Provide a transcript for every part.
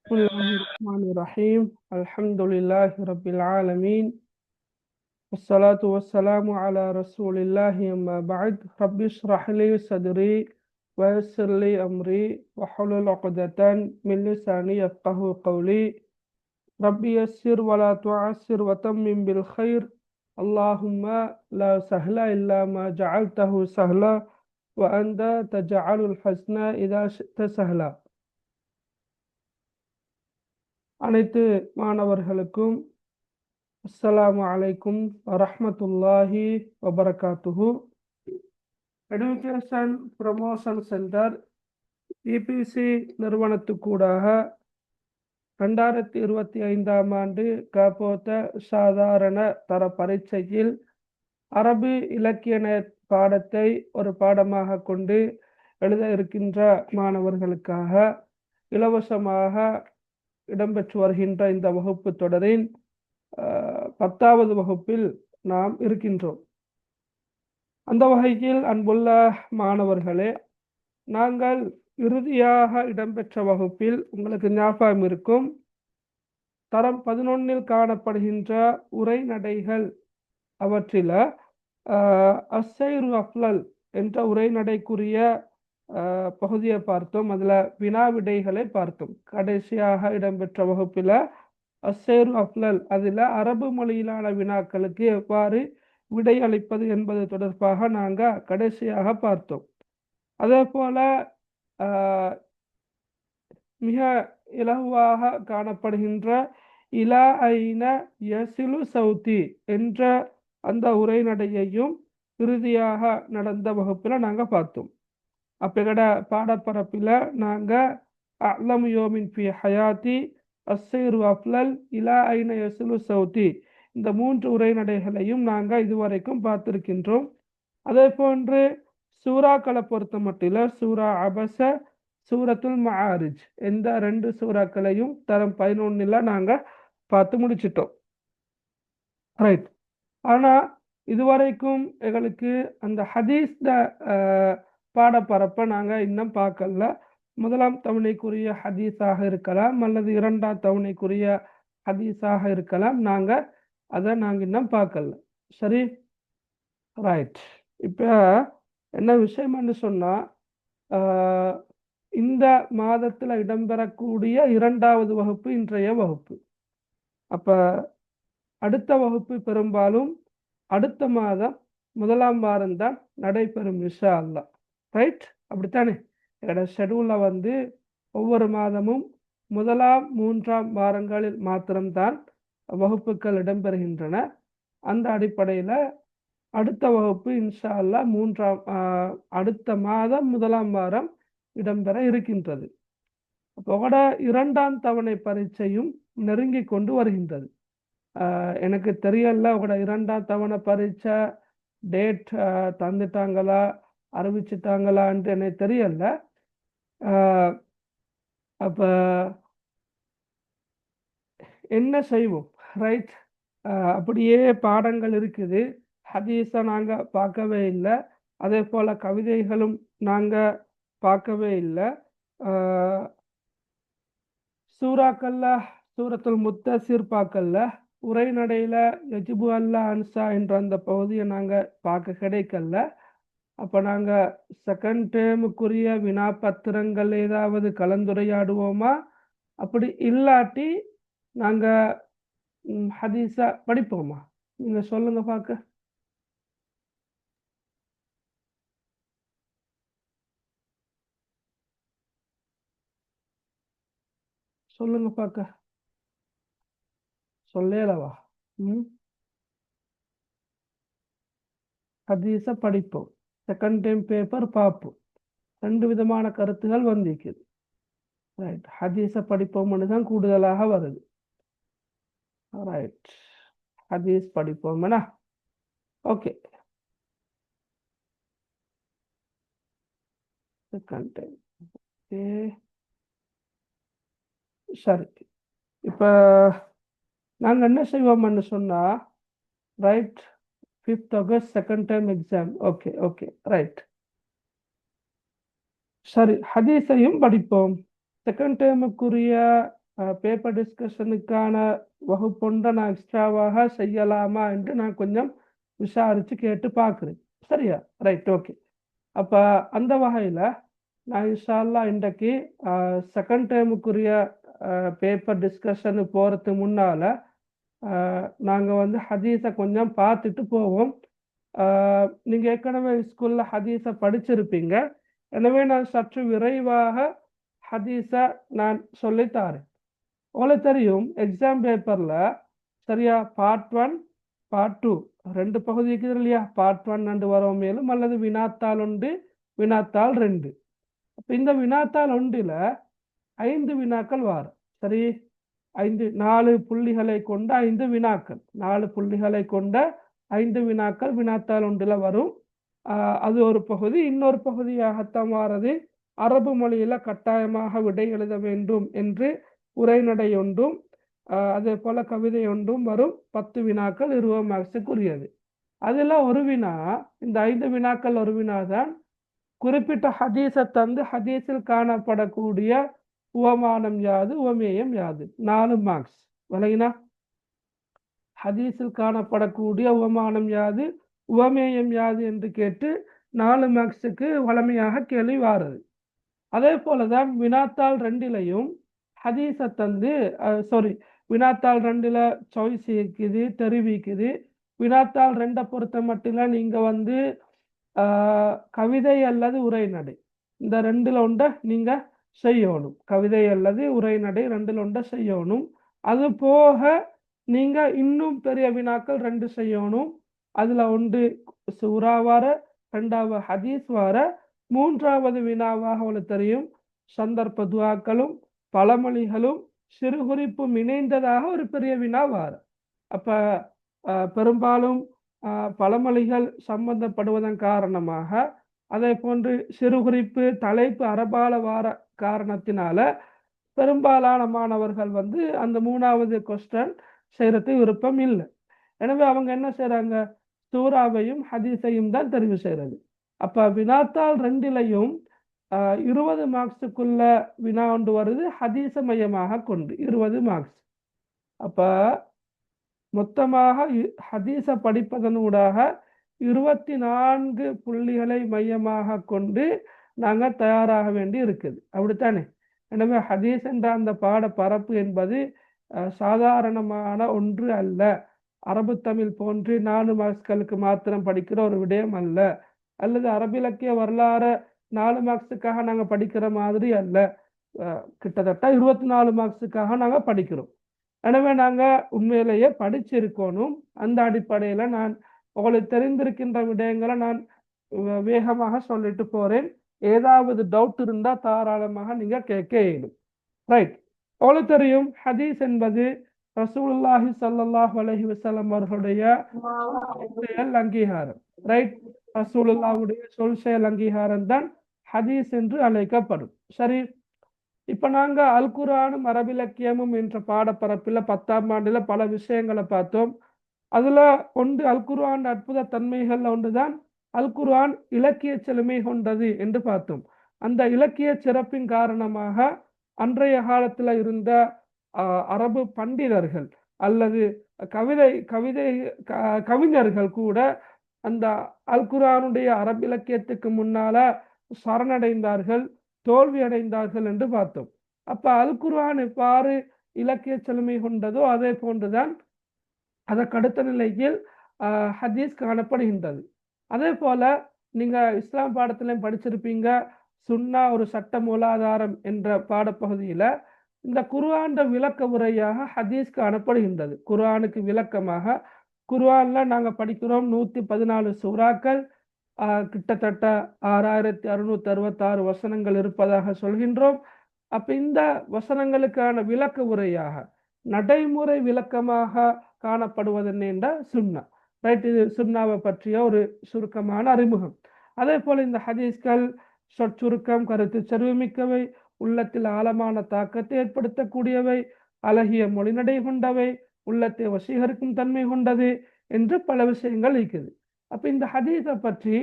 بسم الله الرحمن الرحيم الحمد لله رب العالمين والصلاة والسلام على رسول الله أما بعد رب اشرح لي صدري ويسر لي أمري واحلل عقدة من لساني يفقه قولي رب يسر ولا تعسر وتمم بالخير اللهم لا سهل إلا ما جعلته سهلا وأنت تجعل الحسن إذا شئت سهلا. அனைத்து மாணவர்களுக்கும் அஸ்ஸலாமு அலைக்கும் வரஹ்மத்துல்லாஹி வபரகாத்துஹு. எடுகேஷன் ப்ரமோஷன் சென்டர் இபிசி நிறுவனத்துக்கூடாக 2025 ஆண்டு காப்போத்த சாதாரண தர பரீட்சையில் அரபு இலக்கிய பாடத்தை ஒரு பாடமாக கொண்டு எழுத இருக்கின்ற மாணவர்களுக்காக இலவசமாக இடம்பெற்று வருகின்ற இந்த வகுப்பு தொடரின் 10வது வகுப்பில் நாம் இருக்கின்றோம். அந்த வகையில் அன்புள்ள மாணவர்களே, நாங்கள் இறுதியாக இடம்பெற்ற வகுப்பில் உங்களுக்கு ஞாபகம் இருக்கும், தரம் 11 காணப்படுகின்ற உரைநடைகள் அவற்றில் அஸ்ஸைரு அஃலல் என்ற உரைநடைக்குரிய பகுதியை பார்த்தோம். அதில் வினாவிடைகளை பார்த்தோம். கடைசியாக இடம்பெற்ற வகுப்பில் அஸ்ஸைரு அஃலல் அதில் அரபு மொழியிலான வினாக்களுக்கு எவ்வாறு விடை அளிப்பது என்பது தொடர்பாக நாங்கள் கடைசியாக பார்த்தோம். அதே போல மிக இலகுவாக காணப்படுகின்ற இலா ஐன யசிலு சவுதி என்ற அந்த உரைநடையையும் இறுதியாக நடந்த வகுப்பில் நாங்கள் பார்த்தோம். அப்போ பாடப்பரப்பில் நாங்கள் அலம் யோமின் ஃபி ஹயாத்தி அஸ்ஸைரு அஃலல் இலா ஐன யசிலு சவுதி இந்த 3 உரைநடைகளையும் நாங்கள் இதுவரைக்கும் பார்த்திருக்கின்றோம். அதே போன்று சூறாக்களை பொறுத்த மட்டில் சூரா அபஸ, சூரத்துல் மஆரிஜ் இந்த 2 சூறாக்களையும் தரம் 11 நாங்கள் பார்த்து முடிச்சிட்டோம். ரைட். ஆனால் இதுவரைக்கும் எங்களுக்கு அந்த ஹதீஸ் பாடப்பரப்பை நாங்கள் இன்னும் பார்க்கல. முதலாம் தவணைக்குரிய ஹதீஸாக இருக்கலாம் அல்லது 2ஆம் தவணைக்குரிய ஹதீஸாக இருக்கலாம். அதை நாங்கள் இன்னும் பார்க்கல. சரி, ரைட். இப்போ என்ன விஷயம்னு சொன்னால், இந்த மாதத்தில் இடம்பெறக்கூடிய 2வது வகுப்பு இன்றைய வகுப்பு. அப்போ அடுத்த வகுப்பு பெரும்பாலும் அடுத்த மாதம் 1ஆம் வாரம்தான் நடைபெறும் இன்ஷா அல்லாஹ். ரைட், அப்படித்தானே? என்னோட ஷெடியூலில் ஒவ்வொரு மாதமும் 1ஆம் 3ஆம் வாரங்களில் மாத்திரம்தான் வகுப்புகள் இடம்பெறுகின்றன. அந்த அடிப்படையில் அடுத்த வகுப்பு இன்ஷா அல்லாஹ் அடுத்த மாதம் 1ஆம் வாரம் இடம்பெற இருக்கின்றது. அப்போ 2ஆம் தவணை பரீட்சையும் நெருங்கி கொண்டு வருகின்றது. எனக்கு தெரியல உங்களோட 2ஆம் தவணை பரீட்சை டேட் தந்துட்டாங்களா, அறிவிச்சிட்டாங்களான்ட்டு எனக்கு தெரியல. அப்போ என்ன செய்வோம்? ரைட், அப்படியே பாடங்கள் இருக்குது. ஹதீஸை நாங்கள் பார்க்கவே இல்லை. அதே போல் கவிதைகளும் நாங்கள் பார்க்கவே இல்லை. சூறாக்கல்ல சூரத்துல் முத்தசிர் பார்க்கல. உரைநடையில் யஜிபு அல்லா அன்சா என்ற அந்த பகுதியை நாங்கள் பார்க்க கிடைக்கல. அப்போ நாங்கள் செகண்ட் டேர்முக்குரிய வினாப்பத்திரங்கள் ஏதாவது கலந்துரையாடுவோமா? அப்படி இல்லாட்டி நாங்கள் ஹதீஸா படிப்போமா? நீங்கள் சொல்லுங்க பார்க்க. சொல்லுங்க பார்க்க. சொல்லலவா? ஹதீஸை படிப்போம், செகண்ட் டைம் பேப்பர் பார்ப்போம். 2 விதமான கருத்துகள் வந்திருக்குது. ரைட், ஹதீஸை படிப்போம்னு தான் கூடுதலாக வருது. ரைட், ஹதீஸ் படிப்போம்னா ஓகே. செகண்ட் டைம் ஓகே, சரி. இப்போ நாங்கள் என்ன செய்வோம்னு சொன்னால், right, 5th August second time exam. Okay okay, right. சரி, ஹதீஸையும் படிப்போம். செகண்ட் டேர்முக்குரிய பேப்பர் டிஸ்கஷனுக்கான வகுப்பொன்றை நான் எக்ஸ்ட்ராவாக செய்யலாமா என்று நான் கொஞ்சம் விசாரித்து கேட்டு பார்க்குறேன். சரியா? Right, okay. அப்போ அந்த வகையில் நான் இன்ஷா அல்லாஹ் இன்றைக்கு செகண்ட் டேர்முக்குரிய பேப்பர் டிஸ்கஷனு போகிறதுக்கு முன்னால் நாங்கள் வந்து ஹதீஸை கொஞ்சம் பார்த்துட்டு போவோம். நீங்கள் ஏற்கனவே ஸ்கூலில் ஹதீஸை படிச்சிருப்பீங்க. எனவே நான் சற்று விரைவாக ஹதீஸை நான் சொல்லித்தாரேன். உங்களுக்கு தெரியும் எக்ஸாம் பேப்பரில் சரியா பார்ட் 1 பார்ட் 2 2 பகுதி இருக்குது இல்லையா? பார்ட் 1 2 வரும் மேலும் அல்லது வினாத்தாள் 1 வினாத்தாள் 2. அப்போ இந்த வினாத்தாள் 1ல் 5 வினாக்கள் வரும். சரி, 4 புள்ளிகளை கொண்ட 5 வினாக்கள், 4 புள்ளிகளை கொண்ட 5 வினாக்கள் வினாத்தாள் 1ல் வரும். அது ஒரு பகுதி. இன்னொரு பகுதியாகத்தான் மாறது அரபு மொழியில் கட்டாயமாக விடை எழுத வேண்டும் என்று உரைநடை ஒன்றும் அதே போல கவிதை ஒன்றும் வரும். 10 வினாக்கள் 20 மார்க்ஸுக்குரியது. அதில் ஒரு வினா, இந்த 5 வினாக்கள் ஒரு வினா தான் குறிப்பிட்ட ஹதீஸை தந்து ஹதீஸில் காணப்படக்கூடிய உவமானம் யாது, உவமேயம் யாது. 4 மார்க்ஸ். விளங்கினா? ஹதீஸில் காணப்படக்கூடிய உவமானம் யாது, உவமேயம் யாது என்று கேட்டு 4 மார்க்ஸுக்கு வளமையாக கேள்வி வாருது. அதே போல தான் வினாத்தாள் 2லையும் ஹதீஸை தந்து வினாத்தாள் 2ல் சாய்ஸ் இருக்குது, தெரிவிக்குது. வினாத்தாள் 2 பொறுத்த மட்டும் நீங்கள் வந்து கவிதை அல்லது உரைநடை இந்த 2ல் ஒன்றை நீங்கள் செய்யணும். கவிதை அல்லது உரைநடை 2ல் ஒன்றை செய்யணும். அது போக நீங்கள் இன்னும் பெரிய வினாக்கள் 2 செய்யணும். அதில் 1 சூரா வர, 2வது ஹதீஸ் வர, 3வது வினாவாக உங்களுக்கு தெரியும் சந்தர்ப்ப துவாக்களும் பழமொழிகளும் சிறுகுறிப்பும் இணைந்ததாக ஒரு பெரிய வினா வார. அப்போ பெரும்பாலும் பழமொழிகள் சம்பந்தப்படுவதன் காரணமாக, அதே போன்று சிறுகுறிப்பு தலைப்பு அரபால வார காரணத்தினால பெரும்பாலான மாணவர்கள் வந்து அந்த 3வது கொஸ்டன் செய்யறதுக்கு விருப்பம் இல்லை. எனவே அவங்க என்ன செய்கிறாங்க, சூறாவையும் ஹதீஸையும் தான் தெரிவு செய்கிறது. அப்போ வினாத்தாள் 2லையும் 20 மார்க்ஸுக்குள்ள வினா ஒன்று வருது, ஹதீஸ மையமாக கொண்டு 20 மார்க்ஸ். அப்போ மொத்தமாக ஹதீஸை படிப்பதனூடாக 24 புள்ளிகளை மையமாக கொண்டு நாங்கள் தயாராக வேண்டி இருக்குது. அப்படித்தானே? எனவே ஹதீஸ் என்ற அந்த பாட பரப்பு என்பது சாதாரணமான ஒன்று அல்ல. அரபு தமிழ் போன்று 4 மார்க்ஸ்களுக்கு மாத்திரம் படிக்கிற ஒரு விடயம் அல்ல, அல்லது அரபிலக்கிய வரலாறு 4 மார்க்ஸுக்காக நாங்கள் படிக்கிற மாதிரி அல்ல. கிட்டத்தட்ட 24 மார்க்ஸுக்காக நாங்கள் படிக்கிறோம். எனவே நாங்கள் உண்மையிலேயே படிச்சிருக்கணும். அந்த அடிப்படையில் நான் உங்களுக்கு தெரிந்திருக்கின்ற விடயங்களை நான் வேகமாக சொல்லிட்டு போகிறேன். ஏதாவது டவுட் இருந்தால் தாராளமாக நீங்கள் கேட்க இயலும். ரைட், உங்களுக்கு தெரியும் ஹதீஸ் என்பது ரசூலுல்லாஹி ஸல்லல்லாஹு அலைஹி வஸல்லம் அவர்களுடைய செயல் அங்கீகாரம். ரைட், ரசூலுல்லாஹுடைய சொல் செயல் அங்கீகாரம் தான் ஹதீஸ் என்று அழைக்கப்படும். சரி, இப்போ நாங்கள் அல் குர்ஆனும் அரபிலக்கியமும் என்ற பாடப்பரப்பில் 10ஆம் ஆண்டில் பல விஷயங்களை பார்த்தோம். அதில் ஒன்று அல் குர்ஆன் அற்புத தன்மைகள் ஒன்று தான் அல் குர்ஆன் இலக்கிய செழுமை கொண்டது என்று பார்த்தோம். அந்த இலக்கிய சிறப்பின் காரணமாக அன்றைய காலத்தில் இருந்த அரபு பண்டிதர்கள் அல்லது கவிஞர்கள் கூட அந்த அல் குர்ஆனுடைய அரபு இலக்கியத்துக்கு முன்னால சரணடைந்தார்கள், தோல்வி அடைந்தார்கள் என்று பார்த்தோம். அப்போ அல் குர்ஆன் எவ்வாறு இலக்கிய செழுமை கொண்டதோ அதே போன்றுதான் அதற்கடுத்த நிலையில் ஹதீஸ் காணப்படுகின்றது. அதே போல நீங்கள் இஸ்லாம் பாடத்திலையும் படிச்சிருப்பீங்க, சுன்னா ஒரு சட்ட மூலாதாரம் என்ற பாடப்பகுதியில் இந்த குர்ஆன் விளக்க உரையாக ஹதீஸ் காணப்படுகின்றது. குர்ஆனுக்கு விளக்கமாக குர்ஆனில் நாங்கள் படிக்கிறோம் 114 சூறாக்கள், கிட்டத்தட்ட 6666 வசனங்கள் இருப்பதாக சொல்கின்றோம். அப்போ இந்த வசனங்களுக்கான விளக்க உரையாக நடைமுறை விளக்கமாக காணப்படுவது என்ற சுன்னா. ரைட், இது சுன்னாவை பற்றிய ஒரு சுருக்கமான அறிமுகம். அதே போல் இந்த ஹதீஸ்கள் சொற்சுருக்கம், கருத்து செருமிக்கவை, உள்ளத்தில் ஆழமான தாக்கத்தை ஏற்படுத்தக்கூடியவை, அழகிய மொழிநடை கொண்டவை, உள்ளத்தை வசீகரிக்கும் தன்மை கொண்டது என்று பல விஷயங்கள் இருக்குது. அப்போ இந்த ஹதீஸை பற்றி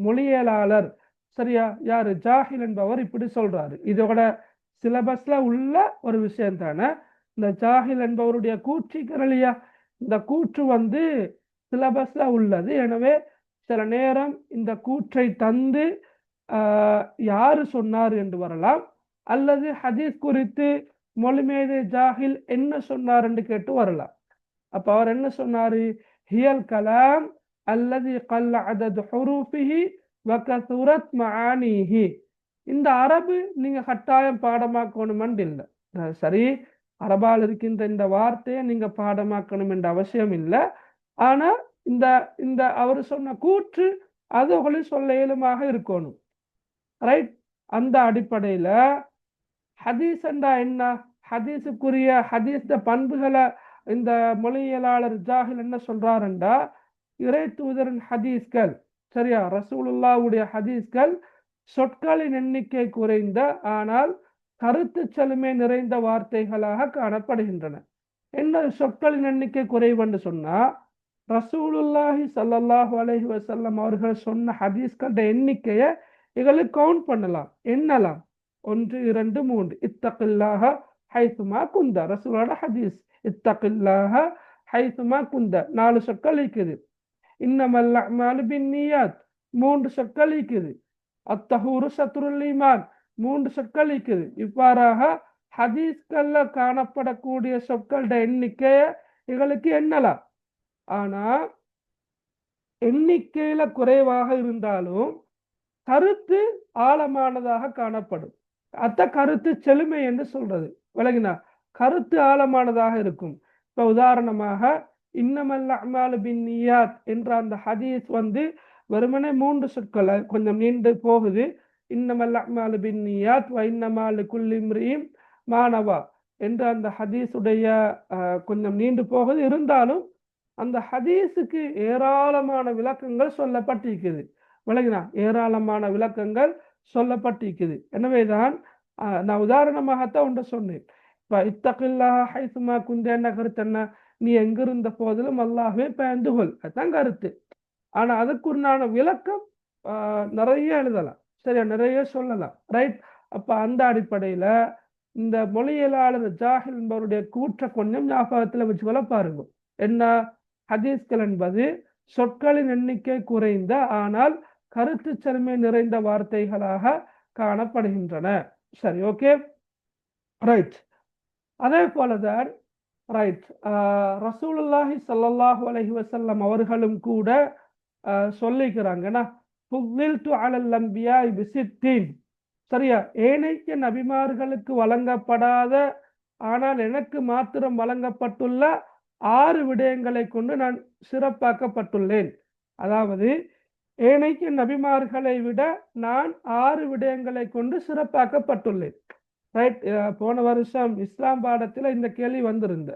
மொழியியலாளர் சரியா யாரு ஜாஹில் என்பவர் இப்படி சொல்றாரு. இதோட சிலபஸ்ல உள்ள ஒரு விஷயம் தானே. இந்த ஜாஹில் என்பவருடைய கூற்றுக்கள் இல்லையா, இந்த கூற்று சிலபஸ்ல உள்ளது. எனவே சில நேரம் இந்த கூற்றை தந்து யாரு சொன்னார் என்று வரலாம், அல்லது ஹதீஸ் குறித்து மொழிமேதை ஜாஹில் என்ன சொன்னார் என்று கேட்டு வரலாம். அப்ப அவர் என்ன சொன்னாரு, ஹியல் கலாம் அல்லது கல்ல அதது ஹுரூஃபிஹி வகசுரத் மஆனிஹி. இந்த அரபு நீங்க கட்டாயம் பாடமாக்கணும் இல்லை. சரி, அரபால் இருக்கின்ற இந்த வார்த்தையை நீங்க பாடமாக்கணும் என்ற அவசியம் இல்லை. ஆனா இந்த இந்த அவர் சொன்ன கூற்று அது உங்களுக்கு சொல்ல இயலுமாக இருக்கணும். ரைட். அந்த அடிப்படையில ஹதீஸ் என்றா என்ன, ஹதீஸுக்குரிய ஹதீஸ் பண்புகளை இந்த மொழியியலாளர் ஜாஹில் என்ன சொல்றாருண்டா, இறை தூதரின் ஹதீஸ்கள், சரியா, ரசூலுல்லாவுடைய ஹதீஸ்கள் சொற்களின் எண்ணிக்கை குறைந்த ஆனால் கருத்து செழுமை நிறைந்த வார்த்தைகளாக காணப்படுகின்றன. என்ன சொற்களின் எண்ணிக்கை குறைவுன்னு சொன்னா, ரசூலுல்லாஹி ஸல்லல்லாஹு அலைஹி வஸல்லம் அவர்கள் சொன்ன ஹதீஸ்களோட எண்ணிக்கையை எங்களுக்கு கவுண்ட் பண்ணலாம், எண்ணலாம். 1 2 3. இத்தகில்லாஹ ஹைசுமா குந்த, ரசூலோட ஹதீஸ். இத்தகில்லாஹ ஹைசுமா குந்த 4 சொற்கள் இருக்குது. இன்னமல் அஅமாலு பின்னியாத் 3 சொற்கள் இருக்குது. அத்தஹூரு ஷத்ருல் ஈமான் 3 சொற்கள் இருக்குது. இவ்வாறாக ஹதீஸ்கள்ல காணப்படக்கூடிய சொற்களோட எண்ணிக்கையை எங்களுக்கு எண்ணலாம். ஆனா எண்ணிக்கையில குறைவாக இருந்தாலும் கருத்து ஆழமானதாக காணப்படும். அத்த கருத்து செழுமை என்று சொல்றது விளங்கினா, கருத்து ஆழமானதாக இருக்கும். இப்ப உதாரணமாக இன்னமல் அஅமாலு பின்னியாத் என்ற அந்த ஹதீஸ் வெறுமனே 3 சொற்கள், கொஞ்சம் நீண்டு போகுது. இன்னமல் அஅமாலு பின்னியாத் வ இன்னமா லிகுல்லி இம்ரிஇன் மா நவா என்ற அந்த ஹதீஸுடைய கொஞ்சம் நீண்டு போகுது. இருந்தாலும் அந்த ஹதீஸுக்கு ஏராளமான விளக்கங்கள் சொல்லப்பட்டிருக்குது. விளங்கினா, ஏராளமான விளக்கங்கள் சொல்லப்பட்டிருக்குது. எனவேதான் நான் உதாரணமாகத்தான் ஒன்று சொன்னேன். இப்ப இத்தகில்லாஹ ஹைசுமா குந்த என்ன கருத்து என்ன, நீ எங்கிருந்த போதிலும் அல்லாஹ்வை பயந்து கொள், அதுதான் கருத்து. ஆனா அதுக்குண்டான விளக்கம் நிறைய எழுதலாம், சரியா, நிறைய சொல்லலாம். ரைட். அப்ப அந்த அடிப்படையில இந்த மொழியியலாளர் ஜாஹில் என்பவருடைய கூற்றை கொஞ்சம் ஞாபகத்துல வச்சுக்கொள்ள பாருங்க. என்ன, ஹதீஸ்கள் என்பது சொற்களின் எண்ணிக்கை குறைந்த ஆனால் கருத்து செழுமை நிறைந்த வார்த்தைகளாக காணப்படுகின்றன. சரி, ஓகே, ரைட். அதே போலதான் ரைட், ரசூலுல்லாஹி ஸல்லல்லாஹு அலைஹி வஸல்லம் அவர்களும் கூட சொல்லிக்கிறாங்கன்னா, ஃபுத்தில்து அலல் அன்பியாஇ பிசித்தீன், சரியா, ஏனைய நபிமார்களுக்கு வழங்கப்படாத ஆனால் எனக்கு மாத்திரம் வழங்கப்பட்டுள்ள 6 விடயங்களை கொண்டு நான் சிறப்பாக்கப்பட்டுள்ளேன். அதாவது ஏனைய நபிமார்களை விட நான் 6 விடயங்களை கொண்டு சிறப்பாக்கப்பட்டுள்ளேன். ரைட். போன வருஷம் இஸ்லாம் பாடத்தில் இந்த கேள்வி வந்திருந்த,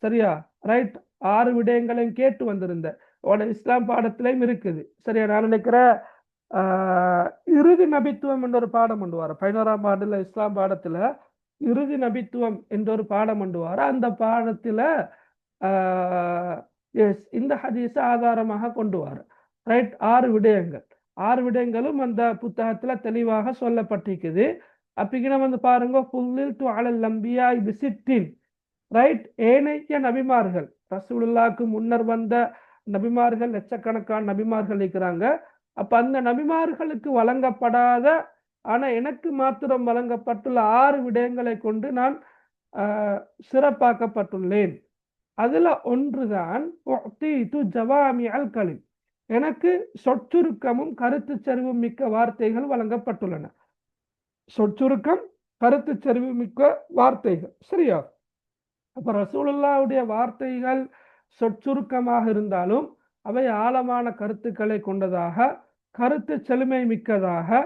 சரியா, ரைட். 6 விடயங்களையும் கேட்டு வந்திருந்த இஸ்லாம் பாடத்திலையும் இருக்குது. சரியா, நான் நினைக்கிறேன் இறுதி நபித்துவம் என்ற ஒரு பாடம் கொண்டுவார் 11ஆம் ஆண்டுல இஸ்லாம் பாடத்துல இறுதி நபித்துவம் என்ற ஒரு பாடம் கொண்டுவார். அந்த பாடத்துல இந்த ஹதீஸை ஆதாரமாக கொண்டுவார். ரைட். 6 விடயங்கள், 6 விடயங்களும் அந்த புத்தகத்துல தெளிவாக சொல்லப்பட்டிருக்குது. அப்ப பாருங்க, ஃபுல்லில்து அலல் அன்பியாஇ பிசித்தீன், ரைட். ஏனைய நபிமார்கள், ரசூலுல்லாஹ்க்கு முன்னர் வந்த நபிமார்கள் லட்சக்கணக்கான நபிமார்கள் இருக்கிறாங்க. அப்ப அந்த நபிமார்களுக்கு வழங்கப்படாத ஆனா எனக்கு மாத்திரம் வழங்கப்பட்டுள்ள 6 விடயங்களை கொண்டு நான் சிறப்பாக்கப்பட்டுள்ளேன். அதுல ஒன்றுதான் ஜவாமிஅல் கலிம், எனக்கு சொற்சுருக்கமும் கருத்து செறிவும் மிக்க வார்த்தைகள் வழங்கப்பட்டுள்ளன. சொற்சுருக்கம், கருத்து செறிவு மிக்க வார்த்தைகள், சரியா. அப்ப ரசூலுல்லாஹ்வுடைய வார்த்தைகள் சொற்சுருக்கமாக இருந்தாலும் அவை ஆழமான கருத்துக்களை கொண்டதாக, கருத்து செழுமை மிக்கதாக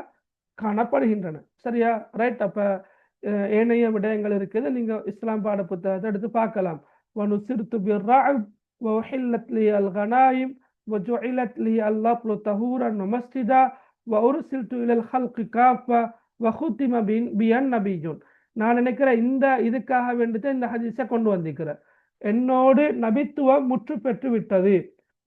காணப்படுகின்றன. சரியா, ரைட். அப்ப ஏனைய விடயங்கள் இருக்குது, நீங்க இஸ்லாம் பாட புத்தகத்தை எடுத்து பார்க்கலாம். வனுசிர்து பிர்ரஅப் வஉஹில்லத் லியல் கனாயிம் வஜுஇலத் லியல் லஃப்லு தஹூரன் வமஸ்ஜிதா வஉர்சில்து இலல் ஹல்கி காஃபா வஹுத்திம பியன் நபியுன். நான் நினைக்கிறேன் இந்த இதுக்காக வேண்டிதான் இந்த ஹதீஸை கொண்டு வந்திருக்கிறேன். என்னோடு நபித்துவம் முற்று பெற்று விட்டது,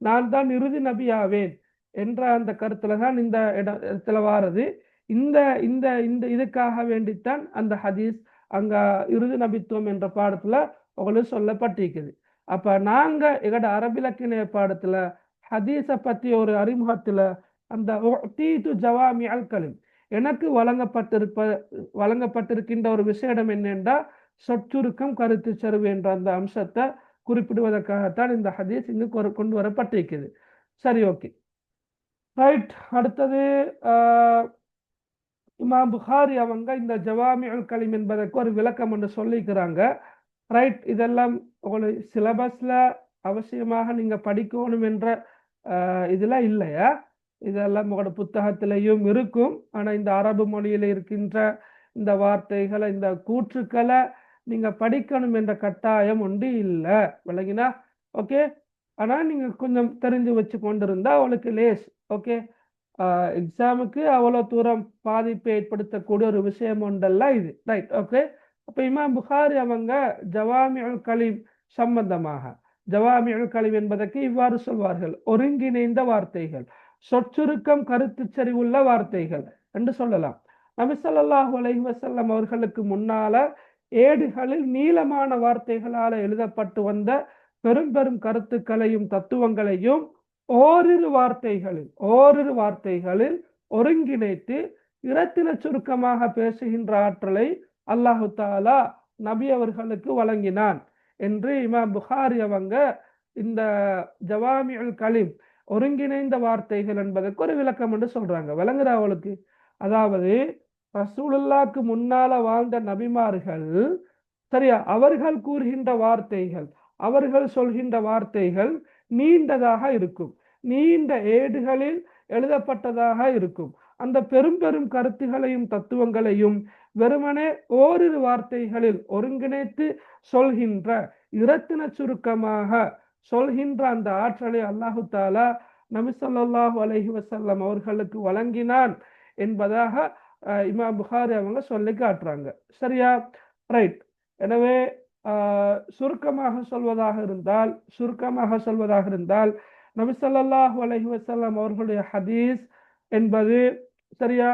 நான் தான் இறுதி நபியாவேன் என்ற அந்த கருத்துல தான் இந்த இடத்துல வாரது. இந்த இந்த இந்த இதுக்காக வேண்டித்தான் அந்த ஹதீஸ் அங்க இறுதி நபித்துவம் என்ற பாடத்துல உங்களுக்கு சொல்லப்பட்டிருக்குது. அப்ப நாங்க எங்கட அரபிலக்கின பாடத்துல ஹதீஸை பத்தி ஒரு அறிமுகத்துல அந்த ஜவாமி அல் கலிம் எனக்கு வழங்கப்பட்டிருக்கின்ற ஒரு விஷயம் என்னென்றா சொற்றுருக்கம் கருத்து செருவு என்ற அந்த அம்சத்தை குறிப்பிடுவதற்காகத்தான் இந்த ஹதீஸ் இங்கு கொண்டு வரப்பட்டிருக்குது. சரி, ஓகே, ரைட். அடுத்தது இமாம் புகாரி அவங்க இந்த ஜவாமி அல் கலிம் என்பதற்கு ஒரு விளக்கம் என்று சொல்லிக்கிறாங்க. ரைட், இதெல்லாம் உங்களுக்கு சிலபஸ்ல அவசியமாக நீங்க படிக்கணும் என்ற இதுல இல்லையா? இதெல்லாம் உங்களோட புத்தகத்திலையும் இருக்கும். ஆனா இந்த அரபு மொழியில இருக்கின்ற இந்த வார்த்தைகளை இந்த கூற்றுக்களை நீங்க படிக்கணும் என்ற கட்டாயம் ஒன்று இல்லை. விளங்கினா? ஓகே. ஆனா நீங்க கொஞ்சம் தெரிஞ்சு வச்சு கொண்டிருந்தா அவளுக்கு லேஸ். ஓகே, எக்ஸாமுக்கு அவ்வளோ தூரம் பாதிப்பை ஏற்படுத்தக்கூடிய ஒரு விஷயம் ஒன்றல்ல இது. Right, okay. அப்போ இமாம் புகாரி அவங்க ஜவாமி அல் கலீம் சம்பந்தமாக, ஜவாமி அல் கலீம் என்பதற்கு இவ்வாறு சொல்வார்கள்: ஒருங்கிணைந்த வார்த்தைகள், சொற்சுருக்கம் கருத்து செறிவுள்ள வார்த்தைகள் என்று சொல்லலாம். நபி ஸல்லல்லாஹு அலைஹி வஸல்லம் அவர்களுக்கு முன்னால ஏடுகளில் நீளமான வார்த்தைகளால் எழுதப்பட்டு வந்த பெரும் பெரும் கருத்துக்களையும் தத்துவங்களையும் ஓரிரு வார்த்தைகளில் ஒருங்கிணைத்து இரத்தின சுருக்கமாக பேசுகின்ற ஆற்றலை அல்லாஹு தாலா நபி அவர்களுக்கு வழங்கினான் என்று இமாம் புகாரி அவங்க இந்த ஜவாமி அல் கலீம் ஒருங்கிணைந்த வார்த்தைகள் என்பதற்கு ஒரு விளக்கம் என்று சொல்றாங்க. விளங்குற அவளுக்கு? அதாவது ரசூலுல்லாஹ்க்கு முன்னால வாழ்ந்த நபிமார்கள், சரியா, அவர்கள் கூறுகின்ற வார்த்தைகள், அவர்கள் சொல்கின்ற வார்த்தைகள் நீண்டதாக இருக்கும், நீண்ட ஏடுகளில் எழுதப்பட்டதாக இருக்கும். அந்த பெரும் பெரும் கருத்துகளையும் தத்துவங்களையும் வெறுமனே ஓரிரு வார்த்தைகளில் ஒருங்கிணைத்து சொல்கின்ற, இரத்தின சுருக்கமாக சொல்கின்ற அந்த ஆற்றலை அல்லாஹு தாலா நபி ஸல்லல்லாஹு அலைஹி வஸல்லம் அவர்களுக்கு வழங்கினான் என்பதாக இமாம் புகாரி அவங்க சொல்லி காட்டுறாங்க. சரியா? ரைட். எனவே சுருக்கமாக சொல்வதாக இருந்தால் நபி ஸல்லல்லாஹு அலைஹி வஸல்லம் அவர்களுடைய ஹதீஸ் என்பது, சரியா,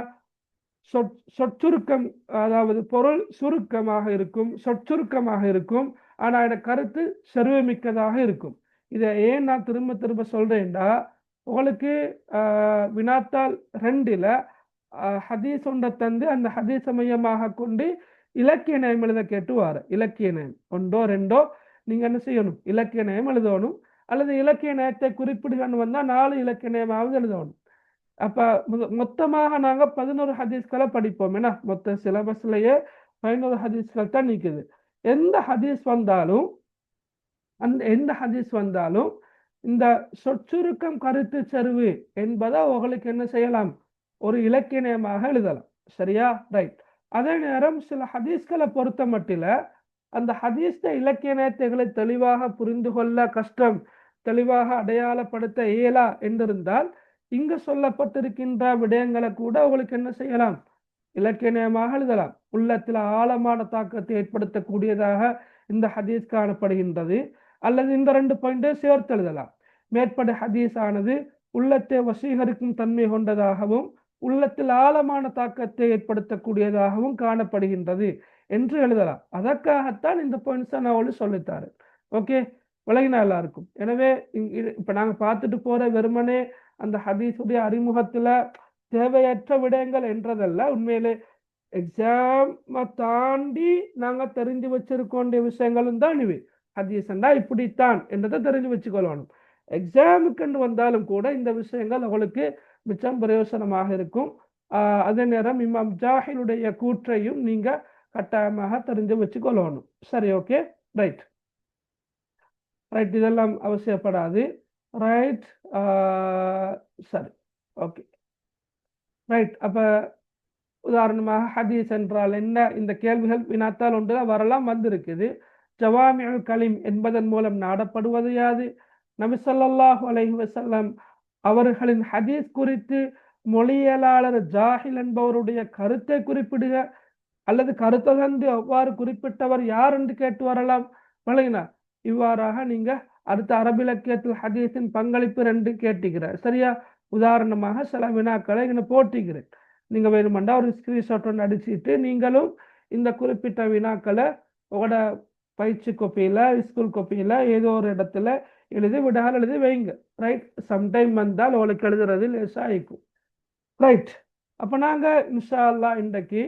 சொற்சுருக்கம், அதாவது பொருள் சுருக்கமாக இருக்கும், சொற்சுருக்கமாக இருக்கும். ஆனா எனக்கு கருத்து செருவமிக்கதாக இருக்கும். இதை ஏன் நான் திரும்ப திரும்ப சொல்றேன்டா, உங்களுக்கு வினாத்தாள் 2ல ஹதீஸ் ஒன்றை தந்து அந்த ஹதீஸை மையமாக கொண்டு இலக்கிய நயம் எழுத கேட்டுவார். இலக்கிய நயம் ஒன்றோ ரெண்டோ நீங்க என்ன செய்யணும்? இலக்கிய நயம் எழுதணும். அல்லது இலக்கிய நயத்தை குறிப்பிடுகன்னு வந்தா 4 இலக்கிய நயமாவது எழுதணும். அப்ப மொத்தமாக நாங்க 11 ஹதீஸ்களை படிப்போம். ஏன்னா மொத்த சிலபஸ்லயே 11 ஹதீஸ்கள் தான் நிக்குது. எந்த ஹதீஸ் வந்தாலும் இந்த சொற்சுருக்கம் கருத்து செருவு என்பதை உங்களுக்கு என்ன செய்யலாம்? ஒரு இலக்கியமாக எழுதலாம். சரியா? ரைட். அதே நேரம் சில ஹதீஸ்களை பொறுத்த மட்டில அந்த ஹதீஸ் இலக்கியங்களை தெளிவாக புரிந்து கொள்ள கஷ்டம், தெளிவாக அடையாளப்படுத்த இயலா என்றிருந்தால் இங்க சொல்லப்பட்டிருக்கின்ற விடயங்களை கூட உங்களுக்கு என்ன செய்யலாம்? இலக்கியமாக எழுதலாம். உள்ளத்தில் ஆழமான தாக்கத்தை ஏற்படுத்தக்கூடியதாக இந்த ஹதீஸ் காணப்படுகின்றது. அல்லது இந்த 2 பாயிண்டை சேர்த்து எழுதலாம். மேற்பட ஹதீஸ் ஆனது உள்ளத்தை வசீகரிக்கும் தன்மை கொண்டதாகவும் உள்ளத்தில் ஆழமான தாக்கத்தை ஏற்படுத்தக்கூடியதாகவும் காணப்படுகின்றது என்று எழுதலாம். அதற்காகத்தான் இந்த பாயிண்ட்ஸை நான் சொல்லித்தாரு. ஓகே, விளங்கினா எல்லாருக்கும்? எனவே இப்ப நாங்க பார்த்துட்டு போற வெறுமனே அந்த ஹதீஸுடைய அறிமுகத்துல தேவையற்ற விடயங்கள் என்றதல்ல. உண்மையிலே எக்ஸாம் தாண்டி நாங்க தெரிஞ்சு வச்சிருக்கோண்டிய விஷயங்களும் தான் இவை. ஹதீஸ்ண்டா இப்படித்தான் என்றதை தெரிஞ்சு வச்சுக்கொள்ளணும். எக்ஸாமுக்கு வந்தாலும் கூட இந்த விஷயங்கள் அவங்களுக்கு மிச்சம் பிரயோசனமாக இருக்கும். அதே நேரம் இமாம் ஜாஹிலுடைய கூற்றையும் நீங்க கட்டாயமாக தெரிஞ்சு வச்சுக்கொள்ளணும். சரி, ஓகே, ரைட். இதெல்லாம் அவசியப்படாது. ரைட், சரி, ஓகே, ரைட். அப்ப உதாரணமாக ஹதீஸ் என்றால் என்ன? இந்த கேள்விகள் வினாத்தால் ஒன்று வரலாம், வந்திருக்குது. ஜவாமி அல் கலீம் என்பதன் மூலம் நாடப்படுவது யாது? நபி ஸல்லல்லாஹு அலைஹி வஸல்லம் அவர்களின் ஹதீஸ் குறித்து மொழியலாளர் ஜாஹில் என்பவருடைய கருத்தை குறிப்பிடுக, அல்லது கருத்தை தந்து அவ்வாறு குறிப்பிட்டவர் யார் என்று கேட்டு வரலாம். விளங்கினா? இவ்வாறாக நீங்க அடுத்த அரபிலக்கியத்தில் ஹதீஸின் பங்களிப்பு 2 கேட்டுக்கிறார். சரியா? உதாரணமாக சில வினாக்களை போட்டிக்கிறேன். நீங்க வேணுமெண்டா ஒரு ஸ்கிரீன்ஷாட் ஒன்று அடிச்சுட்டு நீங்களும் இந்த குறிப்பிட்ட வினாக்களை உங்களோட பயிற்சி கோப்பையில் ஸ்கூல் கோப்பையில் ஏதோ ஒரு இடத்துல எழுதி விடாமல் எழுதி வைங்க. ரைட், சம்டைம் வந்தால் உங்களுக்கு எழுதுறது லேசாக ஆயிக்கும். ரைட், அப்போ நாங்கள் இன்ஷா அல்லாஹ் இன்றைக்கு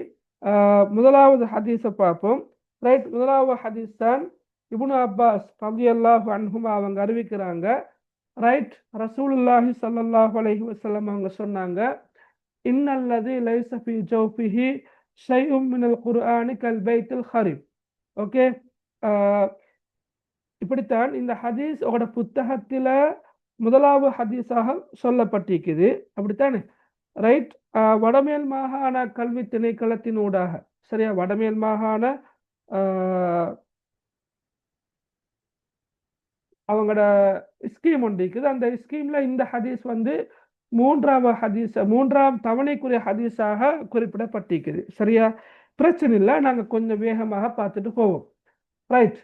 முதலாவது ஹதீஸை பார்ப்போம். ரைட், முதலாவது ஹதீஸ் தான் இப்னு அப்பாஸ் ரலியல்லாஹு அன்ஹுமா அவங்க அறிவிக்கிறாங்க. ரைட், ரசூலுல்லாஹி ஸல்லல்லாஹு அலைஹி வஸல்லம் அவங்க சொன்னாங்க, இன்னல்லதி லைஸ ஃபீ ஜௌஃபிஹி ஷைஉம் மினல் குர்ஆனி கல் பைத்தில் ஹரிப். ஓகே, இப்படித்தான் இந்த ஹதீஸ் உங்களோட புத்தகத்தில் முதலாவது ஹதீஸாக சொல்லப்பட்டிருக்குது, அப்படித்தானே? ரைட், வடமேல் மாகாண கல்வி திணைக்களத்தின் ஊடாக, சரியா, வடமேல் மாகாண அவங்களோட ஸ்கீம் ஒன்று இருக்குது. அந்த ஸ்கீம்ல இந்த ஹதீஸ் வந்து மூன்றாம் தவணைக்குரிய ஹதீஸாக குறிப்பிடப்பட்டிருக்குது. சரியா, பிரச்சனை இல்லை, நாங்கள் கொஞ்சம் வேகமாக பார்த்துட்டு போவோம். ரைட்,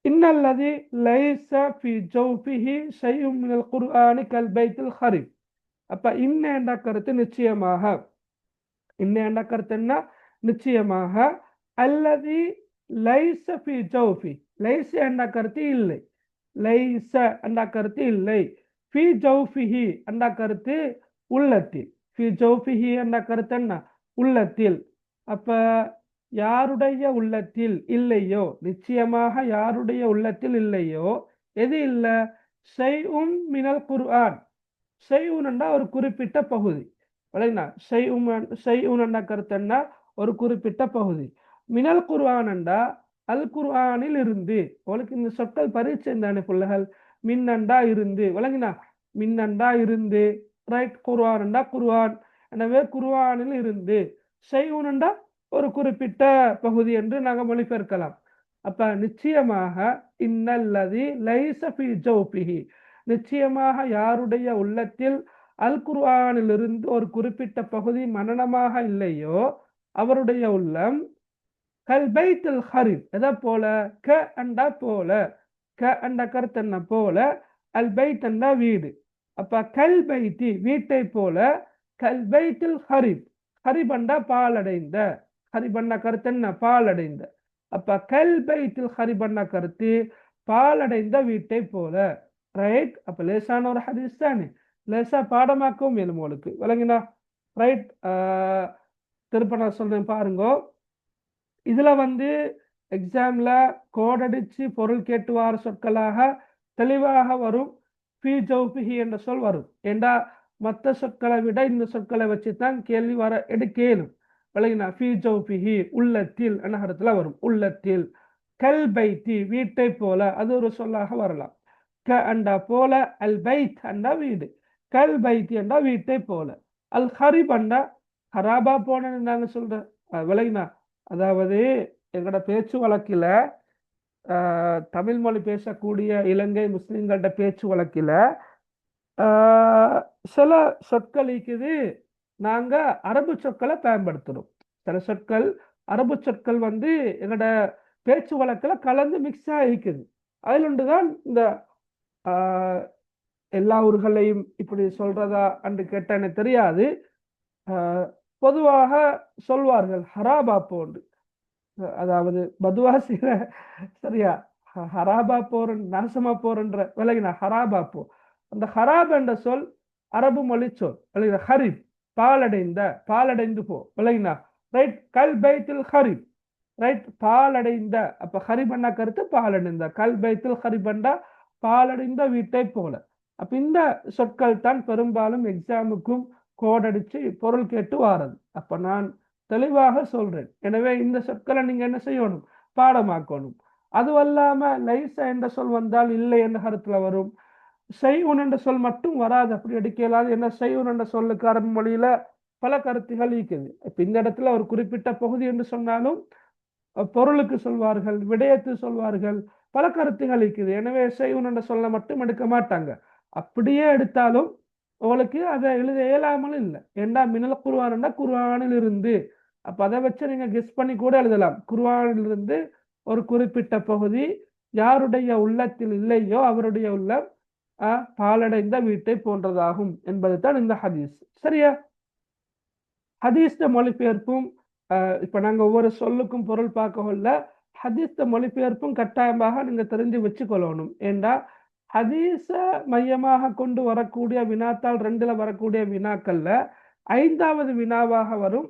இன்னல்லதி லைஸ ஃபீ ஜௌஃபிஹி ஷைஉம் மினல் குர்ஆனி கல் பைத்தில் ஹரிப். அப்ப இன்ன கருத்து நிச்சயமாக, இன்ன கருத்து என்ன? நிச்சயமாக. அல்லதி லைஸ ஃபீ ஜௌஃபி, லைஸ என்ற கருத்து இல்லை, லைஸ என்ற கருத்து இல்லை. ஃபீ ஜௌஃபிஹி என்ற கருத்து உள்ளத்தில், ஃபீ ஜௌஃபிஹி என்ற கருத்து என்ன? உள்ளத்தில். அப்ப யாருடைய உள்ளத்தில் இல்லையோ, நிச்சயமாக யாருடைய உள்ளத்தில் இல்லையோ, எது இல்லை? ஷைஉம் மினல் குர்ஆன். ஷைஉன் என்ற ஒரு குறிப்பிட்ட பகுதி, ஷைஉன் என்ற கருத்து என்ன? ஒரு குறிப்பிட்ட பகுதி. மினல் குர்ஆன் என்றா அல் குர்ஆனில் இருந்து. உங்களுக்கு இந்த சொற்கள் பரீட்சை தானே பிள்ளைகள்? மின்னண்டா இருந்து, விளங்கினா? மின்னண்டா இருந்து. ரைட், குர்ஆன் என்றா குர்ஆன், எனவே குர்ஆனில் இருந்து. ஷைஉன் என்றா ஒரு குறிப்பிட்ட பகுதி என்று நாங்கள் மொழிபெயர்க்கலாம். அப்ப நிச்சயமாக இன்னல்லதி லைஸ ஃபீ ஜௌஃபிஹி, நிச்சயமாக யாருடைய உள்ளத்தில் அல் குர்ஆனிலிருந்து ஒரு குறிப்பிட்ட பகுதி மனனமாக இல்லையோ அவருடைய உள்ளம் கல் பைத்தில் ஹரிப், எதை போல? க அண்டா போல, க அண்ட கருத்து என்ன? போல. அல் பைத் அண்டா வீடு. அப்ப கல் பைத்தி வீட்டை போல, கல் பைத்தில் ஹரிப், ஹரிப் அண்டா பாலடைந்த, ஹரிபண்ண கருத்து என்ன? பாலடைந்த. அப்ப கல் பைத்தில் ஹரிபண்ண கருத்து பாலடைந்த வீட்டை போல. ரைட், அப்ப லேசான ஒரு ஹதீஸ் தானே, லேசா பாடமாக்கவும் மேலும் உங்களுக்கு, விளங்கினா? ரைட், திருப்ப நான் சொல்றேன் பாருங்க. இதுல வந்து எக்ஸாம்ல கோடடிச்சு பொருள் கேட்டு வார சொற்களாக தெளிவாக வரும். ஃபீ ஜௌஃபிஹி என்ற சொல் வரும். ஏண்டா மற்ற சொற்களை விட இந்த சொற்களை வச்சுதான் கேள்வி வர எடுக்கலும். விளங்கினா? ஃபீ ஜௌஃபிஹி உள்ளத்தில் என்ற கருத்துல வரும், உள்ளத்தில். கல் பைத்தி வீட்டை போல, அது ஒரு சொல்லாக வரலாம். க அண்டா போல, அல் பைத் அண்டா வீடு, கல் பைத்தி அண்டா வீட்டை போல. அல் ஹரிப் அண்டா ஹராபா போன நாங்க சொல்ற, விளங்கினா? அதாவது எங்களோட பேச்சு வழக்கில், தமிழ் மொழி பேசக்கூடிய இலங்கை முஸ்லிம்களோட பேச்சு வழக்கில் சில சொற்கள் இருக்குது, நாங்க அரபு சொற்களை பயன்படுத்துறோம். சில சொற்கள் அரபு சொற்கள் வந்து எங்களோட பேச்சு வழக்கில் கலந்து மிக்ஸ் ஆகிக்குது. அதில் ஒன்றுதான் இந்த எல்லா ஊர்களையும் இப்படி சொல்றதா என்று கேட்ட எனக்கு தெரியாது. பொதுவாக சொல்வார்கள் ஹராபா போன்று, அதாவது பதுவா செய்கிற, சரியா, ஹராபா போற, நாசமா போறன்ற, விலகினா ஹராபா போ. அந்த ஹராப் என்ற சொல் அரபு மொழி சொல், விலகின? ஹரிப் பாலடைந்த, பாலடைந்து போ, விலகினா? ரைட், கல் பைத்தில் ஹரிப், ரைட், பாலடைந்த. அப்ப ஹரிபண்ணா கருத்து பாலடைந்த, கல் பைத்தில் ஹரிபண்டா பாலடைந்த வீட்டை போல. அப்ப இந்த சொற்கள் தான் பெரும்பாலும் எக்ஸாமுக்கும் கோடடிச்சு பொருள் கேட்டு வாரது. அப்ப நான் தெளிவாக சொல்றேன். எனவே இந்த சொற்களை நீங்க என்ன செய்யணும்? பாடமாக்கணும். அதுவல்லாம லைஸ என்ற சொல் வந்தால் இல்லை என்ற கருத்துல வரும். ஷைஉன் என்ற சொல் மட்டும் வராது, அப்படி எடுக்க இயலாது. என்ன, ஷைஉன் என்ற சொல்லுக்கு அரபு மொழியில பல கருத்துகள் இருக்குது. இப்ப இந்த இடத்துல ஒரு குறிப்பிட்ட பகுதி என்று சொன்னாலும் பொருளுக்கு சொல்வார்கள், விடயத்து சொல்வார்கள், பல கருத்துகள் இருக்குது. எனவே ஷைஉன் என்ற சொல்ல மட்டும் எடுக்க மாட்டாங்க. அப்படியே எடுத்தாலும் உங்களுக்கு அதை எழுத இயலாமல் இல்லை. ஏண்டா மினல் குர்ஆன் குர்ஆனில் இருந்து. அப்ப அதை வச்சு நீங்க கெஸ் பண்ணி கூட எழுதலாம். குர்ஆனில் இருந்து ஒரு குறிப்பிட்ட பகுதி யாருடைய உள்ளத்தில் இல்லையோ அவருடைய உள்ளம் பாலடைந்த வீட்டை போன்றதாகும் என்பது தான் இந்த ஹதீஸ். சரியா? ஹதீஸ்ட மொழிபெயர்ப்பும் இப்ப நாங்க ஒவ்வொரு சொல்லுக்கும் பொருள் பார்க்கல. ஹதீஸ்ட மொழிபெயர்ப்பும் கட்டாயமாக நீங்க தெரிஞ்சு வச்சுக்கொள்ளணும். ஏண்டா ஹதீஸ மையமாக கொண்டு வரக்கூடிய வினாத்தால் 2ல வரக்கூடிய வினாக்கள்ல 5வது வினாவாக வரும்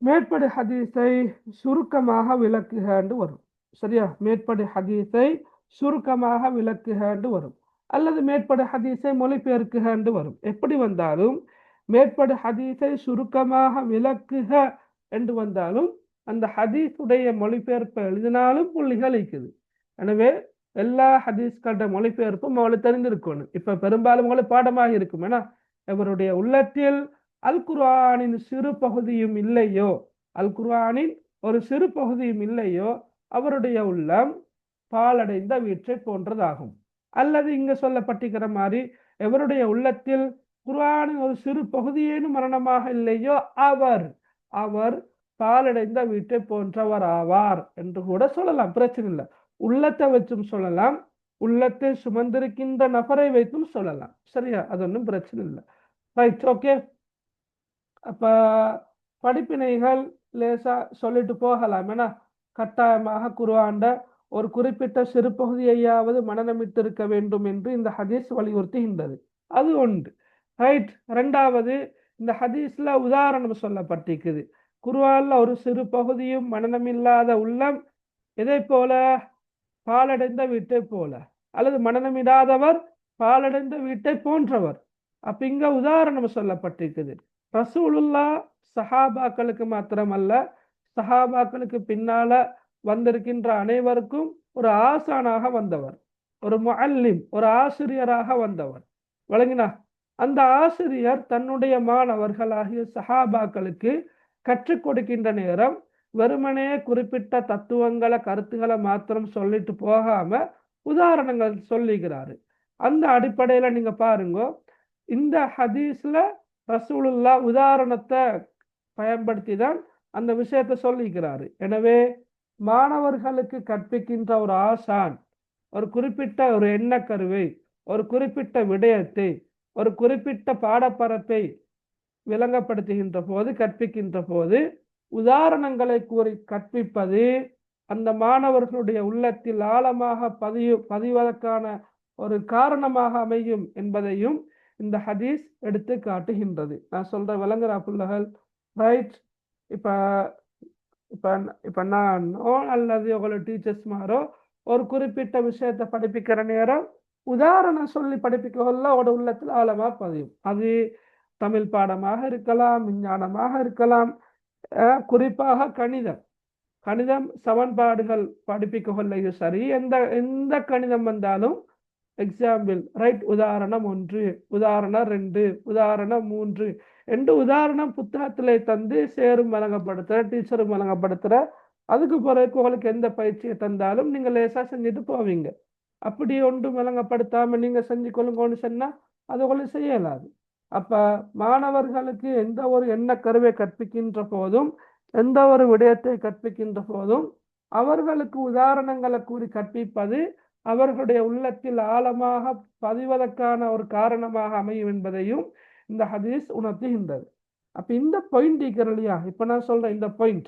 மேற்படி ஹதீஸை சுருக்கமாக விளக்குகன்னு வரும். சரியா? மேற்படி ஹதீஸை சுருக்கமாக விளக்குகன்னு வரும், அல்லது மேற்படி ஹதீஸை மொழிபெயர்க்குகன்னு வரும். எப்படி வந்தாலும் மேற்படி ஹதீஸை சுருக்கமாக விளக்குக என்று வந்தாலும் அந்த ஹதீஸுடைய மொழிபெயர்ப்பை எழுதினாலும் புள்ளிகள் இருக்குது. எனவே எல்லா ஹதீஸ்களோட மொழிபெயர்ப்பும் அவளுக்கு தெரிந்திருக்கணும். இப்ப பெரும்பாலும் உங்களுக்கு பாடமாக இருக்கும். ஏன்னா இவருடைய உள்ளத்தில் அல் குர்ஆனின் சிறு பகுதியும் இல்லையோ, அல் குர்ஆனின் ஒரு சிறு பகுதியும் இல்லையோ, அவருடைய உள்ளம் பாலடைந்த வீற்றை போன்றதாகும். அல்லது இங்க சொல்லப்பட்டிருக்கிற மாதிரி எவருடைய உள்ளத்தில் குர்ஆனின் ஒரு சிறு பகுதியேனும் மரணமாக இல்லையோ, அவர் அவர் பாலடைந்த வீட்டை போன்றவர் ஆவார் என்று கூட சொல்லலாம். பிரச்சனை இல்லை. உள்ளத்தை வச்சும் சொல்லலாம், உள்ளத்தை சுமந்திருக்கின்ற நபரை வைத்தும் சொல்லலாம். சரியா? அது ஒன்றும் பிரச்சனை இல்லை. Right, okay. அப்ப படிப்பினைகள் லேசா சொல்லிட்டு போகலாம். ஏன்னா கட்டாயமாக குர்ஆன்ல ஒரு குறிப்பிட்ட சிறு பகுதியையாவது மனநமிட்டு இருக்க வேண்டும் என்று இந்த ஹதீஸ் வலியுறுத்துகின்றது. அது ஒன்று. ரைட். 2வது, இந்த ஹதீஸ்ல உதாரணம் சொல்லப்பட்டிருக்குது. குர்ஆன்ல ஒரு சிறு பகுதியும் மனநமில்லாத உள்ளம் எதை போல? பாலடைந்த வீட்டை போல, அல்லது மனநமிடாதவர் பாலடைந்த வீட்டை போன்றவர். அப்ப இங்க உதாரணம் சொல்லப்பட்டிருக்குது. ரசூலுல்லாஹ் சஹாபாக்களுக்கு மாத்திரமல்ல, சஹாபாக்களுக்கு பின்னால வந்திருக்கின்ற அனைவருக்கும் ஒரு ஆசானாக வந்தவர், ஒரு முஅல்லிம், ஒரு ஆசிரியராக வந்தவர். வழங்கினா அந்த ஆசிரியர் தன்னுடைய மாணவர்களாகிய சஹாபாக்களுக்கு கற்றுக் கொடுக்கின்ற நேரம் வெறுமனே குறிப்பிட்ட தத்துவங்களை கருத்துக்களை மாத்திரம் சொல்லிட்டு போகாம உதாரணங்கள் சொல்லிக்கிறாரு. அந்த அடிப்படையில நீங்க பாருங்க, இந்த ஹதீஸ்ல ரசூலுல்லாஹ் உதாரணத்தை பயன்படுத்தி தான் அந்த விஷயத்தை சொல்லிக்கிறாரு. எனவே மாணவர்களுக்கு கற்பிக்கின்ற ஒரு ஆசான் ஒரு குறிப்பிட்ட ஒரு எண்ணக்கருவை, ஒரு குறிப்பிட்ட விடயத்தை, ஒரு குறிப்பிட்ட பாடப்பரப்பை விளங்கப்படுத்துகின்ற போது, கற்பிக்கின்ற போது உதாரணங்களை கூறி கற்பிப்பது அந்த மாணவர்களுடைய உள்ளத்தில் ஆழமாக பதிவதற்கான ஒரு காரணமாக அமையும் என்பதையும் இந்த ஹதீஸ் எடுத்து காட்டுகின்றது. நான் சொல்ற விளங்குற புள்ளகள். ரைட். இப்ப இப்ப இப்ப நானோ அல்லது உங்களோட டீச்சர்ஸ் மாரோ ஒரு குறிப்பிட்ட விஷயத்தை படிப்பிக்கிற நேரம் உதாரணம் சொல்லி படிப்பிக்கல அவட உள்ளத்தில் ஆழமா பதியும். அது தமிழ் பாடமாக இருக்கலாம், விஞ்ஞானமாக இருக்கலாம், குறிப்பாக கணிதம் சமன்பாடுகள் படிப்பிக்கொள்ளையும் சரி, எந்த கணிதம் வந்தாலும் எக்ஸாம்பிள், ரைட், உதாரணம் 1, உதாரணம் 2, உதாரணம் 3 என்று உதாரணம் புத்தகத்திலே தந்து சேரும் வழங்கப்படுத்துற, டீச்சரும் வழங்கப்படுத்துற. அதுக்கு பிறகு உங்களுக்கு எந்த பயிற்சியை தந்தாலும் நீங்க லேசா செஞ்சுட்டு போவீங்க. அப்படி ஒன்றும் வழங்கப்படுத்தாம நீங்க செஞ்சு கொள்ளுங்கன்னு சொன்னா அது உங்களுக்கு செய்யலாது. அப்ப மாணவர்களுக்கு எந்த ஒரு எண்ண கருவை கற்பிக்கின்ற போதும், எந்த ஒரு விடயத்தை கற்பிக்கின்ற போதும் அவர்களுக்கு உதாரணங்களை கூறி கற்பிப்பது அவர்களுடைய உள்ளத்தில் ஆழமாக பதிவதற்கான ஒரு காரணமாக அமையும் என்பதையும் இந்த ஹதீஸ் உணர்த்துகின்றது. அப்ப இந்த பாயிண்ட் இருக்கிற இல்லையா, இப்ப நான் சொல்றேன் இந்த பாயிண்ட்,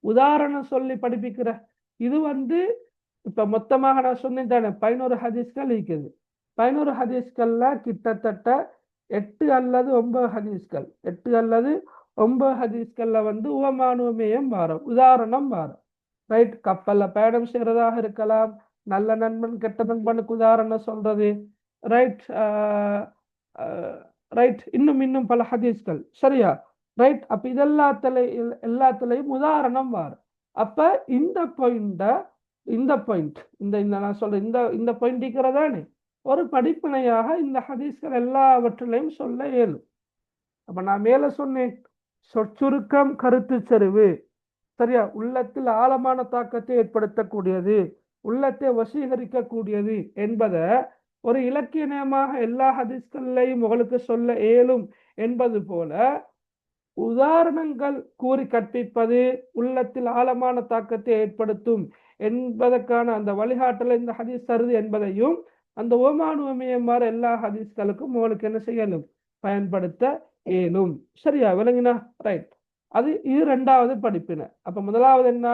உதாரணம் சொல்லி படிப்பிக்கிற இது இப்ப மொத்தமாக நான் சொன்னேன் தானே 11 ஹதீஸ்கள் இருக்குது. 11 ஹதீஸ்கள்ல கிட்டத்தட்ட 8 அல்லது 9 ஹதீஸ்கள், 8 அல்லது 9 ஹதீஸ்கள்ல உவமானுவமேயம் வாரம், உதாரணம் வாரம். ரைட். கப்பல்ல பயணம் செய்யறதாக இருக்கலாம், நல்ல நண்பன் கெட்ட நண்பனுக்கு உதாரணம் சொல்றது. ரைட். ரைட். இன்னும் பல ஹதீஸ்கள். சரியா? ரைட். அப்ப எல்லாத்துலயும் உதாரணம் வாரம். அப்ப இந்த பாயிண்ட் நான் சொல்றேன், இந்த பாயிண்ட் இருக்கிறதானே ஒரு படிப்பினையாக இந்த ஹதீஸ்கள் எல்லாவற்றிலையும் சொல்ல இயலும். அப்ப நான் மேல சொன்னேன், சொற்சுருக்கம் கருத்து செறிவு. சரியா? உள்ளத்தில் ஆழமான தாக்கத்தை ஏற்படுத்தக்கூடியது, உள்ளத்தை வசீகரிக்கக்கூடியது என்பதை ஒரு இலக்கிய நயமாக எல்லா ஹதீஸ்களையும் உங்களுக்கு சொல்ல இயலும் என்பது போல உதாரணங்கள் கூறி கற்பிப்பது உள்ளத்தில் ஆழமான தாக்கத்தை ஏற்படுத்தும் என்பதற்கான அந்த வழிகாட்டலை இந்த ஹதீஸ் தருது என்பதையும் அந்த ஓமானுவமயமாறு எல்லா ஹதீஸ்களுக்கும் உங்களுக்கு என்ன செய்யலும், பயன்படுத்த ஏலும். சரியா விளங்கினா? ரைட். இது இரண்டாவது படிப்பினை. அப்ப முதலாவது என்ன?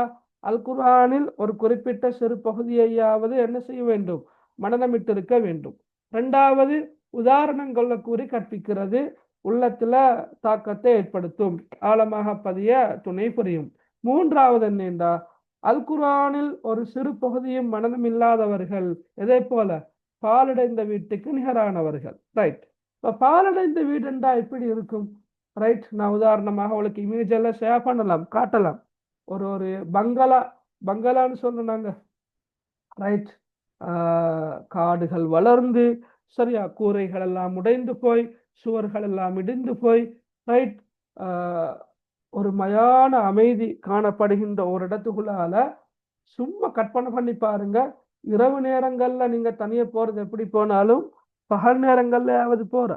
அல் குர்ஆனில் ஒரு குறிப்பிட்ட சிறு பகுதியையாவது என்ன செய்ய வேண்டும்? மனநமிட்டிருக்க வேண்டும். இரண்டாவது, உதாரணங்களை கூறி கற்பிக்கிறது. உள்ளத்துல தாக்கத்தை ஏற்படுத்தும், ஆழமாக பதிய துணை புரியும். மூன்றாவது என்னென்றா, அல் குர்ஆனில் ஒரு சிறு பகுதியும் மனநம் இல்லாதவர்கள் எதை போல? பாலடைந்த வீட்டுக்கு நிகரானவர்கள். ரைட். இப்போ பாலடைந்த வீடு என்றா எப்படி இருக்கும்? ரைட். நான் உதாரணமாக உங்களுக்கு இமேஜ் எல்லாம் ஷேர் பண்ணலாம், காட்டலாம். ஒரு ஒரு பங்களான்னு சொன்னாங்க. ரைட். காடுகள் வளர்ந்து, சரியா, கூரைகள் எல்லாம் உடைந்து போய், சுவர்கள் எல்லாம் இடிந்து போய், ரைட், ஒரு மயான அமைதி காணப்படுகின்ற ஒரு இடத்துக்குள்ளால சும்மா கற்பனை பண்ணி பாருங்க. இரவு நேரங்கள்ல நீங்க தனியே போறது எப்படி போனாலும் பகல் நேரங்கள்லயாவது போற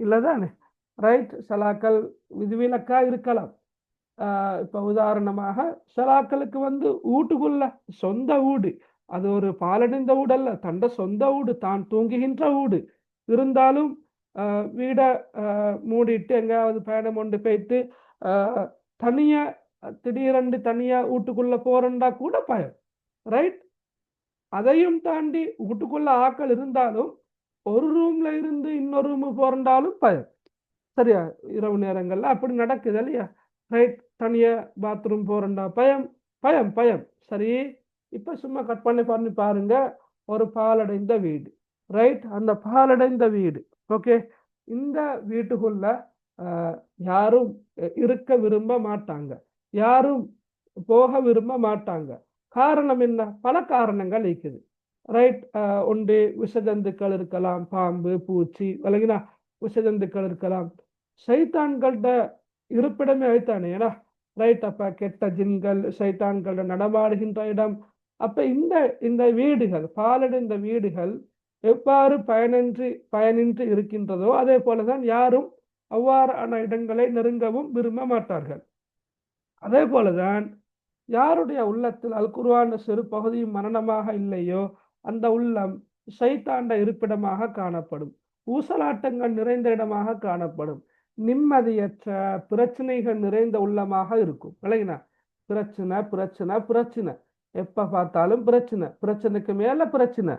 இல்லதானே? ரைட். சலாக்கள் விதிவிலக்கா இருக்கலாம். இப்ப உதாரணமாக சலாக்களுக்கு வீட்டுக்குள்ள சொந்த வீடு, அது ஒரு பாலடைந்த வீடு அல்ல, தண்ட சொந்த வீடு, தான் தூங்குகின்ற வீடு இருந்தாலும் வீட மூடிட்டு எங்கேயாவது பயணம் கொண்டு போயிட்டு தனியா திடீரென்று தனியா வீட்டுக்குள்ள போறண்டா கூட பயம். ரைட். அதையும் தாண்டி வீட்டுக்குள்ள ஆக்கள் இருந்தாலும் ஒரு ரூம்ல இருந்து இன்னொரு ரூமு போறண்டாலும் பயம். சரியா? இரவு நேரங்கள்ல அப்படி நடக்குது இல்லையா? ரைட். தனியா பாத்ரூம் போறண்டா பயம், பயம், பயம். சரி. இப்ப சும்மா கட் பண்ணி பாருங்க, ஒரு பாலடைந்த வீடு. ரைட். அந்த பாலடைந்த வீடு, ஓகே, இந்த வீட்டுக்குள்ள யாரும் இருக்க விரும்ப மாட்டாங்க, யாரும் போக விரும்ப மாட்டாங்க. காரணம் என்ன? பல காரணங்கள் இருக்குது. ரைட். ஒன்று விஷஜந்துக்கள் இருக்கலாம், பாம்பு, பூச்சி, விலகினா விஷஜந்துக்கள் இருக்கலாம். சைத்தான்கள்ட இருப்பிடமே வைத்தானே, ஏன்னா ரைட். அப்ப கெட்ட ஜின்கள் சைத்தான்கள நடமாடுகின்ற இடம். அப்ப இந்த இந்த வீடுகள், பாலடைந்த வீடுகள் எவ்வாறு பயனின்றி இருக்கின்றதோ அதே போலதான் யாரும் அவ்வாறான இடங்களை நெருங்கவும் விரும்ப மாட்டார்கள். அதே போலதான் யாருடைய உள்ளத்தில் அல் குர்ஆன் சிறு பகுதியும் மரணமாக இல்லையோ அந்த உள்ளம் ஷைத்தாண்ட இருப்பிடமாக காணப்படும், ஊசலாட்டங்கள் நிறைந்த இடமாக காணப்படும், நிம்மதியற்ற பிரச்சனைகள் நிறைந்த உள்ளமாக இருக்கும். விளங்கினா? பிரச்சனை பிரச்சனை பிரச்சனை, எப்ப பார்த்தாலும் பிரச்சனை, பிரச்சனைக்கு மேல பிரச்சனை.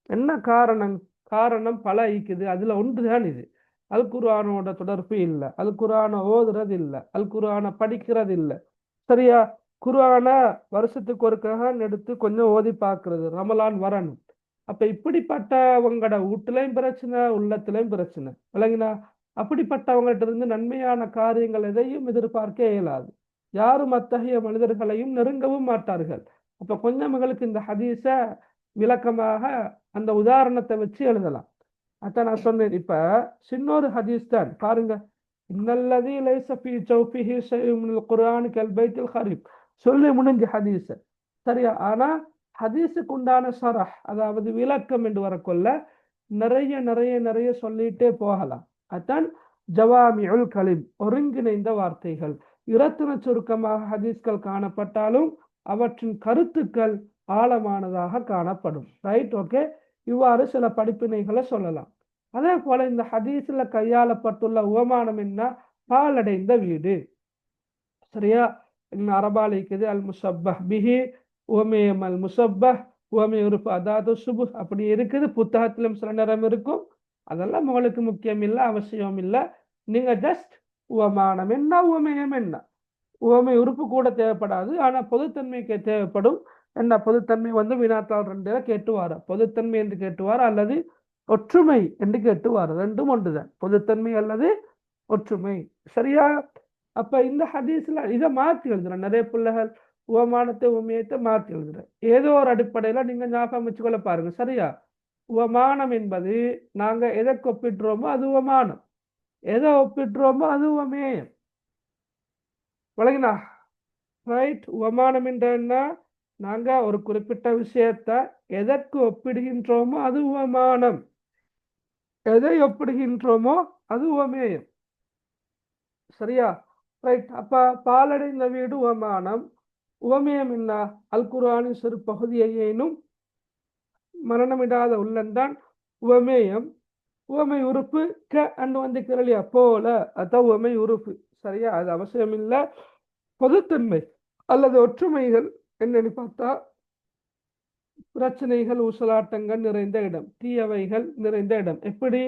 என்ன காரணம்? காரணம் பல இருக்குது. அதுல ஒன்றுதான் இது. அல் குர்ஆனோட தொடர்பு இல்லை, அல் குர்ஆனை ஓதுறது இல்லை, அல் குர்ஆனை படிக்கிறது இல்லை. சரியா? குர்ஆன வருஷத்துக்கு ஒருக்காக எடுத்து கொஞ்சம் ஓதி பார்க்கறது, ரமலான் வரணும். அப்ப இப்படிப்பட்டவங்களோட வீட்டுலையும் பிரச்சனை, உள்ளத்திலையும் பிரச்சனை. விளங்கினா? அப்படிப்பட்டவங்கள்ட்ட இருந்து நன்மையான காரியங்கள் எதையும் எதிர்பார்க்க இயலாது. யாரும் அத்தகைய மனிதர்களையும் நெருங்கவும் மாட்டார்கள். அப்ப கொஞ்சங்களுக்கு இந்த ஹதீஸ விளக்கமாக அந்த உதாரணத்தை வச்சு எழுதலாம். அதான் நான் சொன்னேன். இப்ப சின்னொரு ஹதீஸ் தான் பாருங்க. இன்னல்லதி லைஸ ஃபீ ஜௌஃபிஹி ஷைஉம் மினல் குர்ஆன் கல் பைத்தில் ஹரீப் சொல்லி முடிஞ்ச ஹதீஸ். சரியா? ஆனா ஹதீஸுக்கு உண்டான ஷரஹ், அதாவது விளக்கம் என்று வரக்கொள்ள நிறைய நிறைய நிறைய சொல்லிட்டே போகலாம். அதான் ஜவாமிஉல் கலிம், ஒருங்கிணைந்த வார்த்தைகள். இரத்தின சுருக்கமாக ஹதீஸ்கள் காணப்பட்டாலும் அவற்றின் கருத்துக்கள் ஆழமானதாக காணப்படும். ரைட். ஓகே. இவ்வாறு சில படிப்பினைகளை சொல்லலாம். அதே போல இந்த ஹதீஸ்ல கையாளப்பட்டுள்ள உவமானம் என்ன? பாலடைந்த வீடு. சரியா? அரபால இருக்குது அல் முசப்பஹ் பிஹி, உவமேயம் அல் முசப்பஹ், உவமே உறுப்பு அதாவது சுபு, அப்படி இருக்குது. புத்தகத்திலும் சில நேரம் இருக்கும். அதெல்லாம் உங்களுக்கு முக்கியம் இல்லை, அவசியம் இல்லை. நீங்க ஜஸ்ட் உவமானம் என்ன, உவமேயம் என்ன, உவமை உறுப்பு கூட தேவைப்படாது, ஆனா பொதுத்தன்மைக்கு தேவைப்படும். என்ன பொதுத்தன்மை வினாத்தாள் 2 கேட்டுவார, பொதுத்தன்மை என்று கேட்டுவார் அல்லது ஒற்றுமை என்று கேட்டுவார். ரெண்டும் ஒன்றுதான், பொதுத்தன்மை அல்லது ஒற்றுமை. சரியா? அப்ப இந்த ஹதீஸ்ல இதை மாற்றி எழுதுறேன். நிறைய பிள்ளைகள் உவமானத்தை உவமையத்தை மாற்றி எழுதுறேன். ஏதோ ஒரு அடிப்படையில நீங்க ஞாபகம் வச்சுக்கொள்ள பாருங்க. சரியா? உவமானம் என்பது நாங்க எதை ஒப்பிடுறோமோ அது உவமானம், எதை ஒப்பிடுறோமோ அது உவமேயம். விளங்கினா? ரைட். உவமானம் என்ற என்ன? நாங்க ஒரு குறிப்பிட்ட விஷயத்த எதற்கு ஒப்பிடுகின்றோமோ அது உவமானம், எதை ஒப்பிடுகின்றோமோ அது உவமேயம். சரியா? ரைட். அப்ப பாலடைந்த வீடு உவமானம். உவமேயம் என்ன? அல் குர்ஆனின் சிறு பகுதியையேனும் மரணமிடாத உள்ளந்தான் உவமேயம். உவமை உறுப்பு க அண்டு வந்துக்கிற இல்லையா, போல, அதான் உவமை உறுப்பு. சரியா, அது அவசியம் இல்லை. பொதுத்தன்மை அல்லது ஒற்றுமைகள் என்னன்னு பார்த்தா, பிரச்சனைகள் ஊசலாட்டங்கள் நிறைந்த இடம், தீயவைகள் நிறைந்த இடம். எப்படி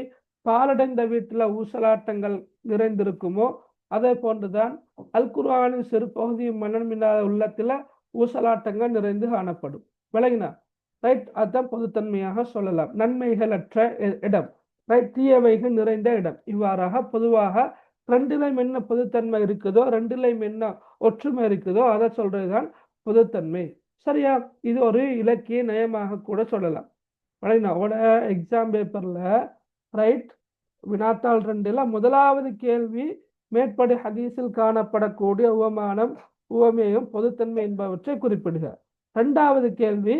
பாலடைந்த வீட்டில் ஊசலாட்டங்கள் நிறைந்திருக்குமோ அதே போன்றுதான் அல் குர்ஆனின் சிறு பகுதியும் மன்னமில்லாத உள்ளத்துல ஊசலாட்டங்கள் நிறைந்து காணப்படும். விளங்கினா? ரைட், அதான் பொதுத்தன்மையாக சொல்லலாம். நன்மைகள் அற்ற இடம், ரைட், தீயவைகள் நிறைந்த இடம். இவ்வாறாக பொதுவாக ரெண்டுலையும் என்ன பொதுத்தன்மை இருக்குதோ, ரெண்டுலையும் என்ன ஒற்றுமை இருக்குதோ அதை சொல்றதுதான் பொதுத்தன்மை. சரியா? இது ஒரு இலக்கிய நயமாக கூட சொல்லலாம். அவட எக்ஸாம் பேப்பர்ல ரைட் வினாத்தாள் 2ல முதலாவது கேள்வி மேற்படி ஹதீஸில் காணப்படக்கூடிய உவமானம் உவமேயம் பொதுத்தன்மை என்பவற்றை குறிப்பிடுக. 2வது கேள்வி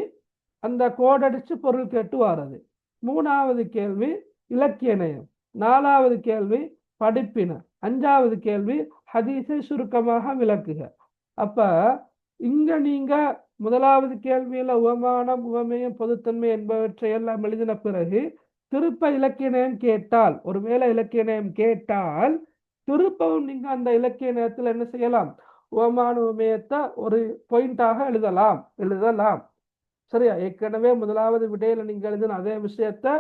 அந்த கோடடிச்சு பொருள் கேட்டு வாரது. 3வது கேள்வி இலக்கிய நயம். 4வது கேள்வி படிப்பின. 5வது கேள்வி ஹதீஸை சுருக்கமாக விளக்குக. அப்ப இங்க நீங்க முதலாவது கேள்வியில உவமானம் உவமேயம் பொதுத்தன்மை என்பவற்றை எல்லாம் எழுதின பிறகு திருப்ப இலக்கிய நயம் கேட்டால், ஒருவேளை இலக்கிய நயம் கேட்டால் திருப்பவும் நீங்க அந்த இலக்கிய நயத்தில் என்ன செய்யலாம், உவமான உவமேயத்தை ஒரு பாயிண்டாக எழுதலாம். சரியா? ஏற்கனவே முதலாவது விடையில நீங்க எழுதின அதே விஷயத்த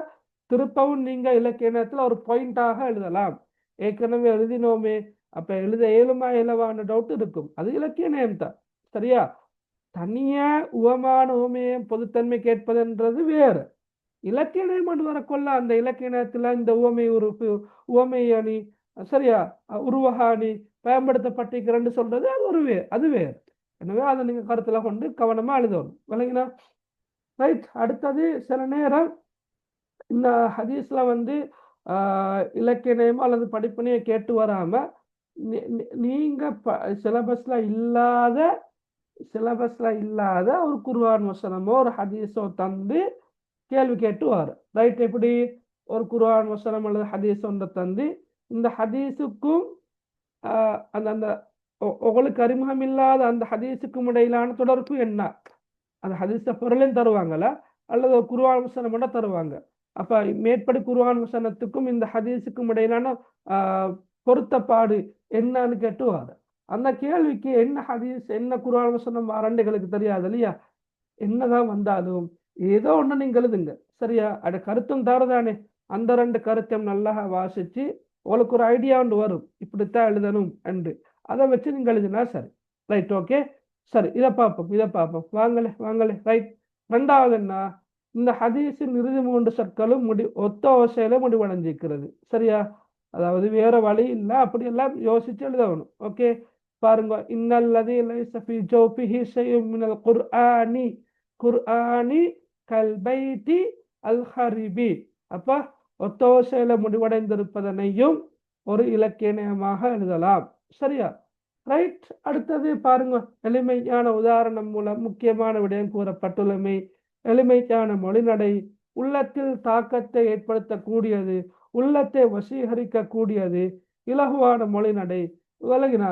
திருப்பவும் நீங்க இலக்கிய நயத்துல ஒரு பாயிண்டாக எழுதலாம். ஏற்கனவே எழுதினோமே, அப்ப எழுத இயலுமா இயலவான டவுட் இருக்கும். அது இலக்கிய நயம் தான். சரியா? தனியா உவமான உவமேயம் பொதுத்தன்மை கேட்பதுன்றது வேறு. இலக்கிய நயம் கொண்டு வரக்கொள்ள அந்த இலக்கிய நயத்துல இந்த உவமை உறுப்பு, உவமை அணி, சரியா, உருவக அணி பயன்படுத்தப்பட்டிருக்கிறன்னு சொல்றது அது வேறு. எனவே அதை நீங்க கருத்துல கொண்டு கவனமா எழுதணும். விளங்கினா? ரைட். அடுத்தது சில நேரம் இந்த ஹதீஸ்ல இலக்கிய நயமோ அல்லது படிப்பினையோ கேட்டு வராம நீங்க சிலபஸ்ல இல்லாத ஒரு குர்ஆன் வசனமோ ஒரு ஹதீஸோ தந்து கேள்வி கேட்டு வாரு. ரைட். எப்படி ஒரு குர்ஆன் வசனம் அல்லது ஹதீஸ் ஒன்றை தந்து இந்த ஹதீஸுக்கும் அந்த உங்களுக்கு அறிமுகம் இல்லாத அந்த ஹதீஸுக்கும் இடையிலான தொடர்பு என்ன, அந்த ஹதீஸ பொருளையும் தருவாங்களா அல்லது ஒரு குர்ஆன் வசனம் மட்டும் தருவாங்க. அப்ப மேற்படி குர்ஆன் வசனத்துக்கும் இந்த ஹதீஸுக்கும் இடையிலான பொருத்தப்பாடு என்னன்னு கேட்டுவாரு. அந்த கேள்விக்கு என்ன ஹதீஸ் என்ன குர்ஆன் வசனம் ரெண்டுகளுக்கு தெரியாது இல்லையா. என்னதான் வந்தாலும் ஏதோ ஒண்ணு நீங்க எழுதுங்க. சரியா? அது கருத்தும் தரதானே. அந்த 2 கருத்தையும் நல்லா வாசிச்சு உங்களுக்கு ஒரு ஐடியா ஒன்று வரும், இப்படித்தான் எழுதணும் என்று. அதை வச்சு நீங்க எழுதினா சரி. Right, okay. சரி, இதை பார்ப்போம். வாங்கலே. ரைட். 2வது என்ன, இந்த ஹதீஸின் இறுதி 3 சொற்களும் ஒத்த ஓசையில முடிவடைஞ்சிருக்கிறது. சரியா? அதாவது வேற வழி இல்லை, அப்படியெல்லாம் யோசிச்சு எழுதணும். ஓகே, பாருங்க. இன்னல்லதி லைஸ ஃபீ ஜௌஃபிஹி ஷைஉம் மினல் குர்ஆனி கல் பைத்தி அல் ஹரிபி. அப்ப ஒத்த ஓசையில முடிவடைந்திருப்பதனையும் ஒரு இலக்கிய நயமாக எழுதலாம். சரியா? ரைட். அடுத்தது பாருங்க, எளிமையான உதாரணம் மூலம் முக்கியமான விடயம் கூறப்பட்டுள்ளமை. எளிமையான மொழிநடை உள்ளத்தில் தாக்கத்தை ஏற்படுத்தக்கூடியது, உள்ளத்தை வசீகரிக்க கூடியது, இலகுவான மொழிநடை. விலகினா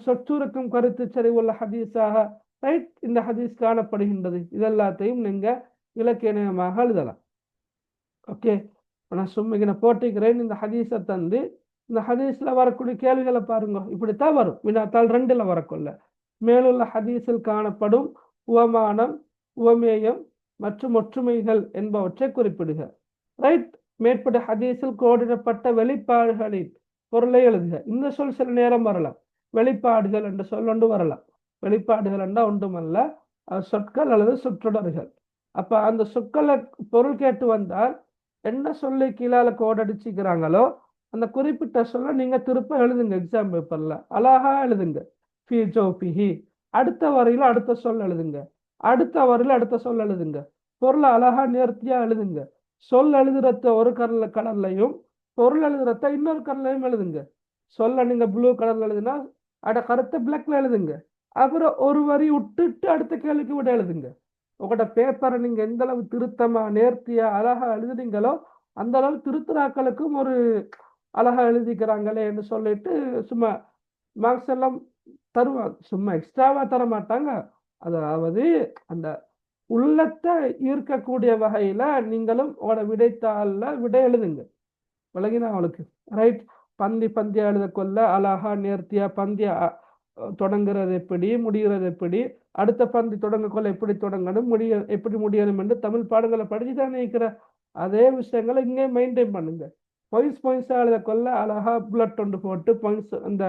சொற்றுருக்கும் கருத்து சரிவுள்ள ஹதீஸாக ரைட் இந்த ஹதீஸ் காணப்படுகின்றது. இதெல்லாத்தையும் நீங்க இலக்கிய நயமாக எழுதலாம். ஓகே, நான் சும்மா போட்டிக்கிறேன். இந்த ஹதீஸை தந்து இந்த ஹதீஸ்ல வரக்கூடிய கேள்விகளை பாருங்க. இப்படித்தான் வரும் வினாத்தாள் 2ல வரக்குள்ள. மேலுள்ள ஹதீஸில் காணப்படும் உவமானம் உவமேயம் மற்றும் ஒற்றுமைகள் என்பவற்றை குறிப்பிடுக. ரைட். மேற்பட்ட ஹதீஸில் கோடிடப்பட்ட வெளிப்பாடுகளின் பொருளை எழுதுக. இந்த சொல் சில நேரம் வரலாம். வெளிப்பாடுகள் என்று சொல்லொண்டு வரலாம். வெளிப்பாடுகள் என்றா ஒன்றுமல்ல, சொற்கள் அல்லது சொற்றொடர்கள். அப்ப அந்த சொற்களை பொருள் கேட்டு வந்தால் என்ன சொல்லி கீழால கோடடிச்சுக்கிறாங்களோ அந்த குறிப்பிட்ட சொல்ல நீங்க திருப்ப எழுதுங்க. எக்ஸாம் பேப்பர்ல அழகா எழுதுங்க. ஃபீ ஜௌஃபிஹி, அடுத்த வரையில அடுத்த சொல் எழுதுங்க, அடுத்த வரையில அடுத்த சொல் எழுதுங்க. பொருளை அழகா நேர்த்தியா எழுதுங்க. சொல் எழுதுறத ஒரு கலர்லையும் பொருள் எழுதுறத இன்னொரு கலர்லையும் எழுதுங்க. சொல்ல நீங்க ப்ளூ கலர்ல எழுதுனா அட கருத்தை பிளாக்ல எழுதுங்க. அப்புறம் ஒரு வரி விட்டுட்டு அடுத்த கேள்விக்கு விட எழுதுங்க. உங்களோட பேப்பரை நீங்க எந்த அளவு திருத்தமா நேர்த்தியா அழகா எழுதுனீங்களோ அந்த அளவு திருத்தராக்களுக்கும் ஒரு அழகா எழுதிக்கிறாங்களே என்று சொல்லிட்டு சும்மா மார்க்ஸ் எல்லாம் தருவாங்க. சும்மா எக்ஸ்ட்ராவா தர மாட்டாங்க. அதாவது அந்த உள்ளத்தை ஈர்க்கக்கூடிய வகையில நீங்களும் உங்களோட விடைத்தாள்ல விடை எழுதுங்க. விளங்கினா அவளுக்கு? ரைட். பந்தி பந்தியா எழுத கொள்ள அழகா நேர்த்தியா பந்தியா தொடங்குறது எப்படி, முடிகிறது எப்படி, அடுத்த பந்தி தொடங்க கொள்ள எப்படி தொடங்கணும், எப்படி முடியணும் என்று தமிழ் பாடங்களை படிச்சு தான் இருக்கிற அதே விஷயங்களை இங்கே மெயின்டைன் பண்ணுங்க. பாயிண்ட்ஸா எழுத கொள்ள அழகா புல்லட் ஒன்று போட்டு பாயிண்ட்ஸ் அந்த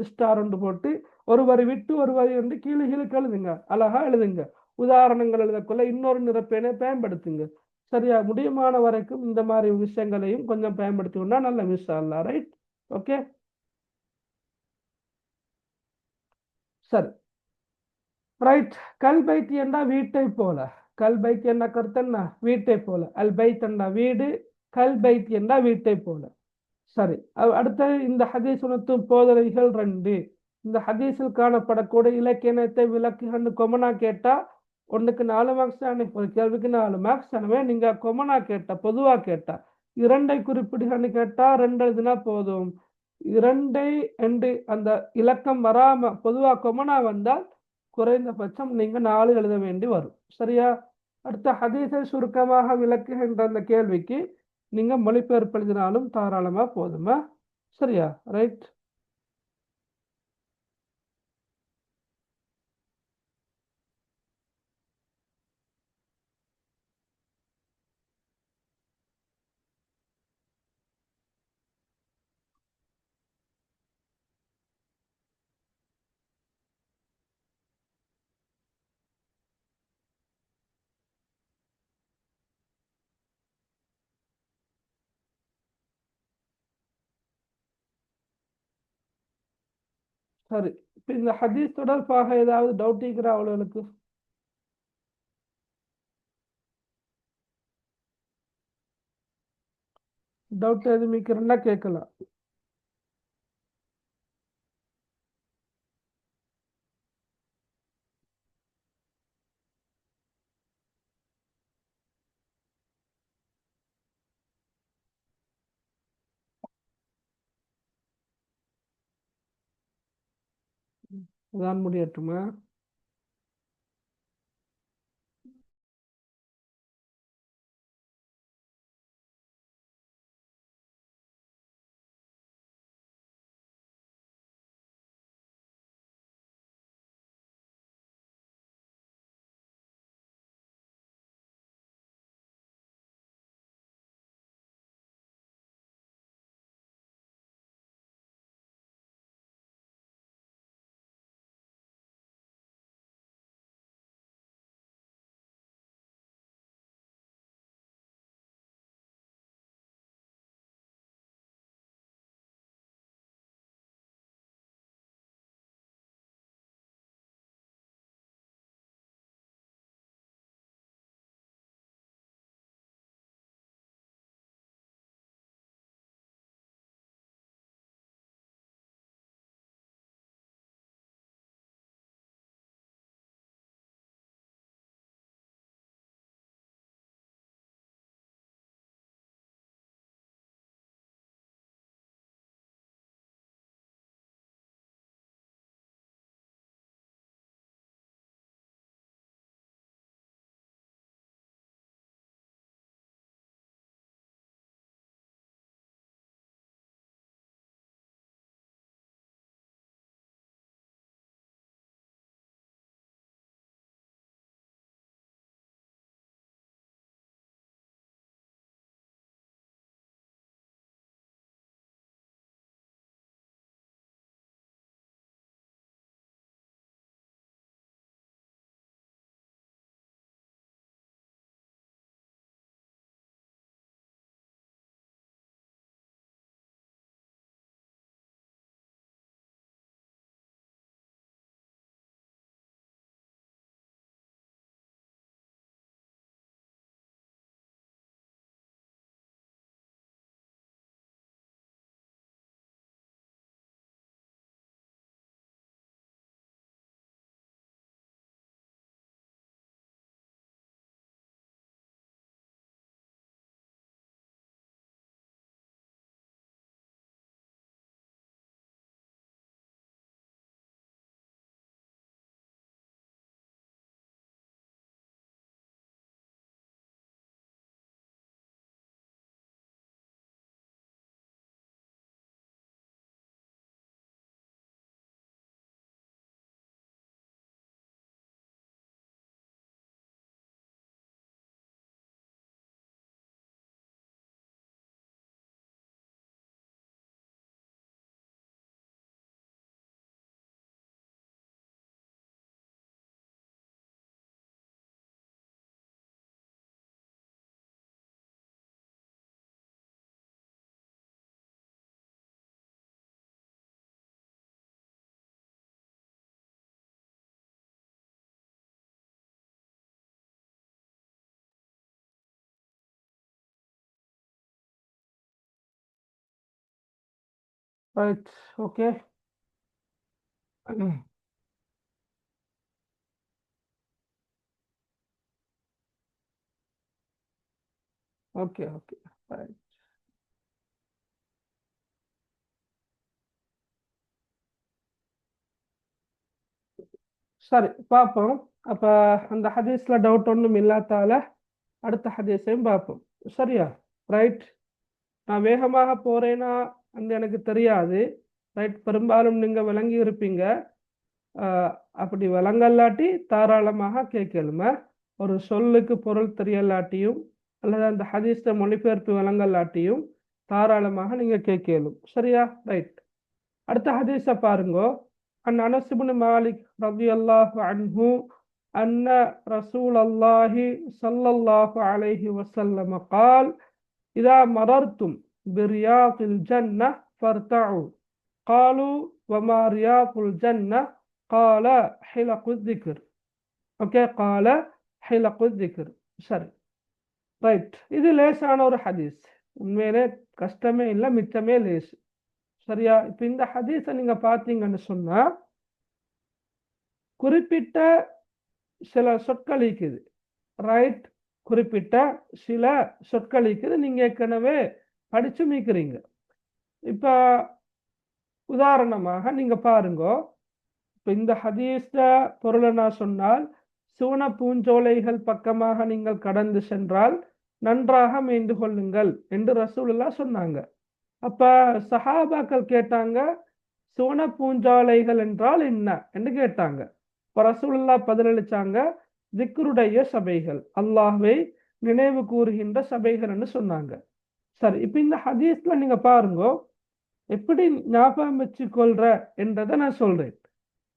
ஸ்டார் ஒன்று போட்டு ஒரு வரி விட்டு ஒரு வரி வந்து கீழே கீழே எழுதுங்க, அழகா எழுதுங்க. உதாரணங்கள் எழுதக்கொள்ள இன்னொரு நிறப்பேனை பயன்படுத்துங்க. சரியா? முடியுமான வரைக்கும் இந்த மாதிரி விஷயங்களையும் கொஞ்சம் பயன்படுத்தினா நல்ல விஷயம் அல்ல. ரைட்? ஓகே, சரி. ரைட். கல் பைத் என்றா வீட்டை போல. கல் பைத் என்ன கருத்து என்ன? வீட்டை போல. அல் பைத் என்றா வீடு, கல் பைத் என்றா வீட்டை போல. சரி. அடுத்த இந்த ஹதீஸ் உணர்த்தும் போதனைகள் ரெண்டு. இந்த ஹதீஸில் காணப்படக்கூடிய இலக்கியத்தை விளக்குகன்னு கொமனா கேட்டா ஒன்றுக்கு 4 மார்க்ஸ் தானே, ஒரு கேள்விக்கு 4 மார்க்ஸ் தானே. நீங்க கொமனா கேட்டா பொதுவா கேட்டா இரண்டை குறிப்பிடுகன்னு கேட்டா ரெண்டு எழுதுனா போதும். இரண்டை என்று அந்த இலக்கம் வராம பொதுவா கொமனா வந்தால் குறைந்தபட்சம் நீங்க 4 எழுத வேண்டி வரும். சரியா? அடுத்த ஹதீஸை சுருக்கமாக விளக்குகின்ற அந்த கேள்விக்கு நீங்க மொழிபெயர்ப்பு எழுதினாலும் தாராளமா போதுமா? சரியா? ரைட். சரி. இப்ப இந்த ஹதீஸ் தொடர்பாக ஏதாவது டவுட் இருக்கிற அவளுக்கு? டவுட் எதுவும் இருக்கிறன்னா கேட்கலாம். அதான் முடியட்டுமா? Right. Okay. Okay okay. Right. சரி, பார்ப்போம். அப்ப அந்த ஹதீஸ்ல டவுட் ஒன்றும் இல்லாதால அடுத்த ஹதீஸையும் பார்ப்போம். சரியா? ரைட். நான் வேகமாக போறேன்னா அந்த எனக்கு தெரியாது. ரைட். பெரும்பாலும் நீங்க விளங்கி இருப்பீங்க. அப்படி விளங்கல்லாட்டி தாராளமாக கேட்கலும. ஒரு சொல்லுக்கு பொருள் தெரியலாட்டியும் அல்லது அந்த ஹதீஸ மொழிபெயர்ப்பு விளங்கல்லாட்டியும் தாராளமாக நீங்க கேட்கலும். சரியா? ரைட். அடுத்த ஹதீஸ பாருங்கோ. அன் அனஸ் இப்னு மாலிக் ரலியல்லாஹு அன்ஹு அன்ன ரசூலல்லாஹி ஸல்லல்லாஹு அலைஹி வஸல்லம் قال إذا مررتم برياض الجنة فارتعوا قالوا وما رياض الجنة قال حلق الذكر. ஓகே. قال حلق الذكر. சரி, ரைட். இது லேசான ஒரு ஹதீஸ். உண்மையிலே கஷ்டமே இல்லை, மிச்சமே லேஸ். சரியா? இப்ப இந்த ஹதீஸை நீங்க பார்த்தீங்கன்னு சொன்னா குறிப்பிட்ட சில சொற்கள் இருக்குது. ரைட். குறிப்பிட்ட சில சொற்கள் இருக்குது. நீங்க ஏற்கனவே படிச்சு மீக்கிறீங்க. இப்ப உதாரணமாக நீங்க பாருங்க. இப்ப இந்த ஹதீஸ்ல பொருளை நான் சொன்னால், சுவன பூஞ்சோலைகள் பக்கமாக நீங்கள் கடந்து சென்றால் நன்றாக மேய்ந்து கொள்ளுங்கள் என்று ரசூலுல்லாஹ் சொன்னாங்க. அப்ப சஹாபாக்கள் கேட்டாங்க, சுவன பூஞ்சாலைகள் என்றால் என்ன என்று கேட்டாங்க. இப்ப ரசூலுல்லாஹ் பதிலளிச்சாங்க, திக்ருடைய சபைகள், அல்லாஹ்வை நினைவு கூறுகின்ற சபைகள் என்று சொன்னாங்க. சரி, இப்ப இந்த ஹதீஸ்ல நீங்க பாருங்க எப்படி ஞாபகம் வச்சுக்கொள்ற என்றதை நான் சொல்றேன்.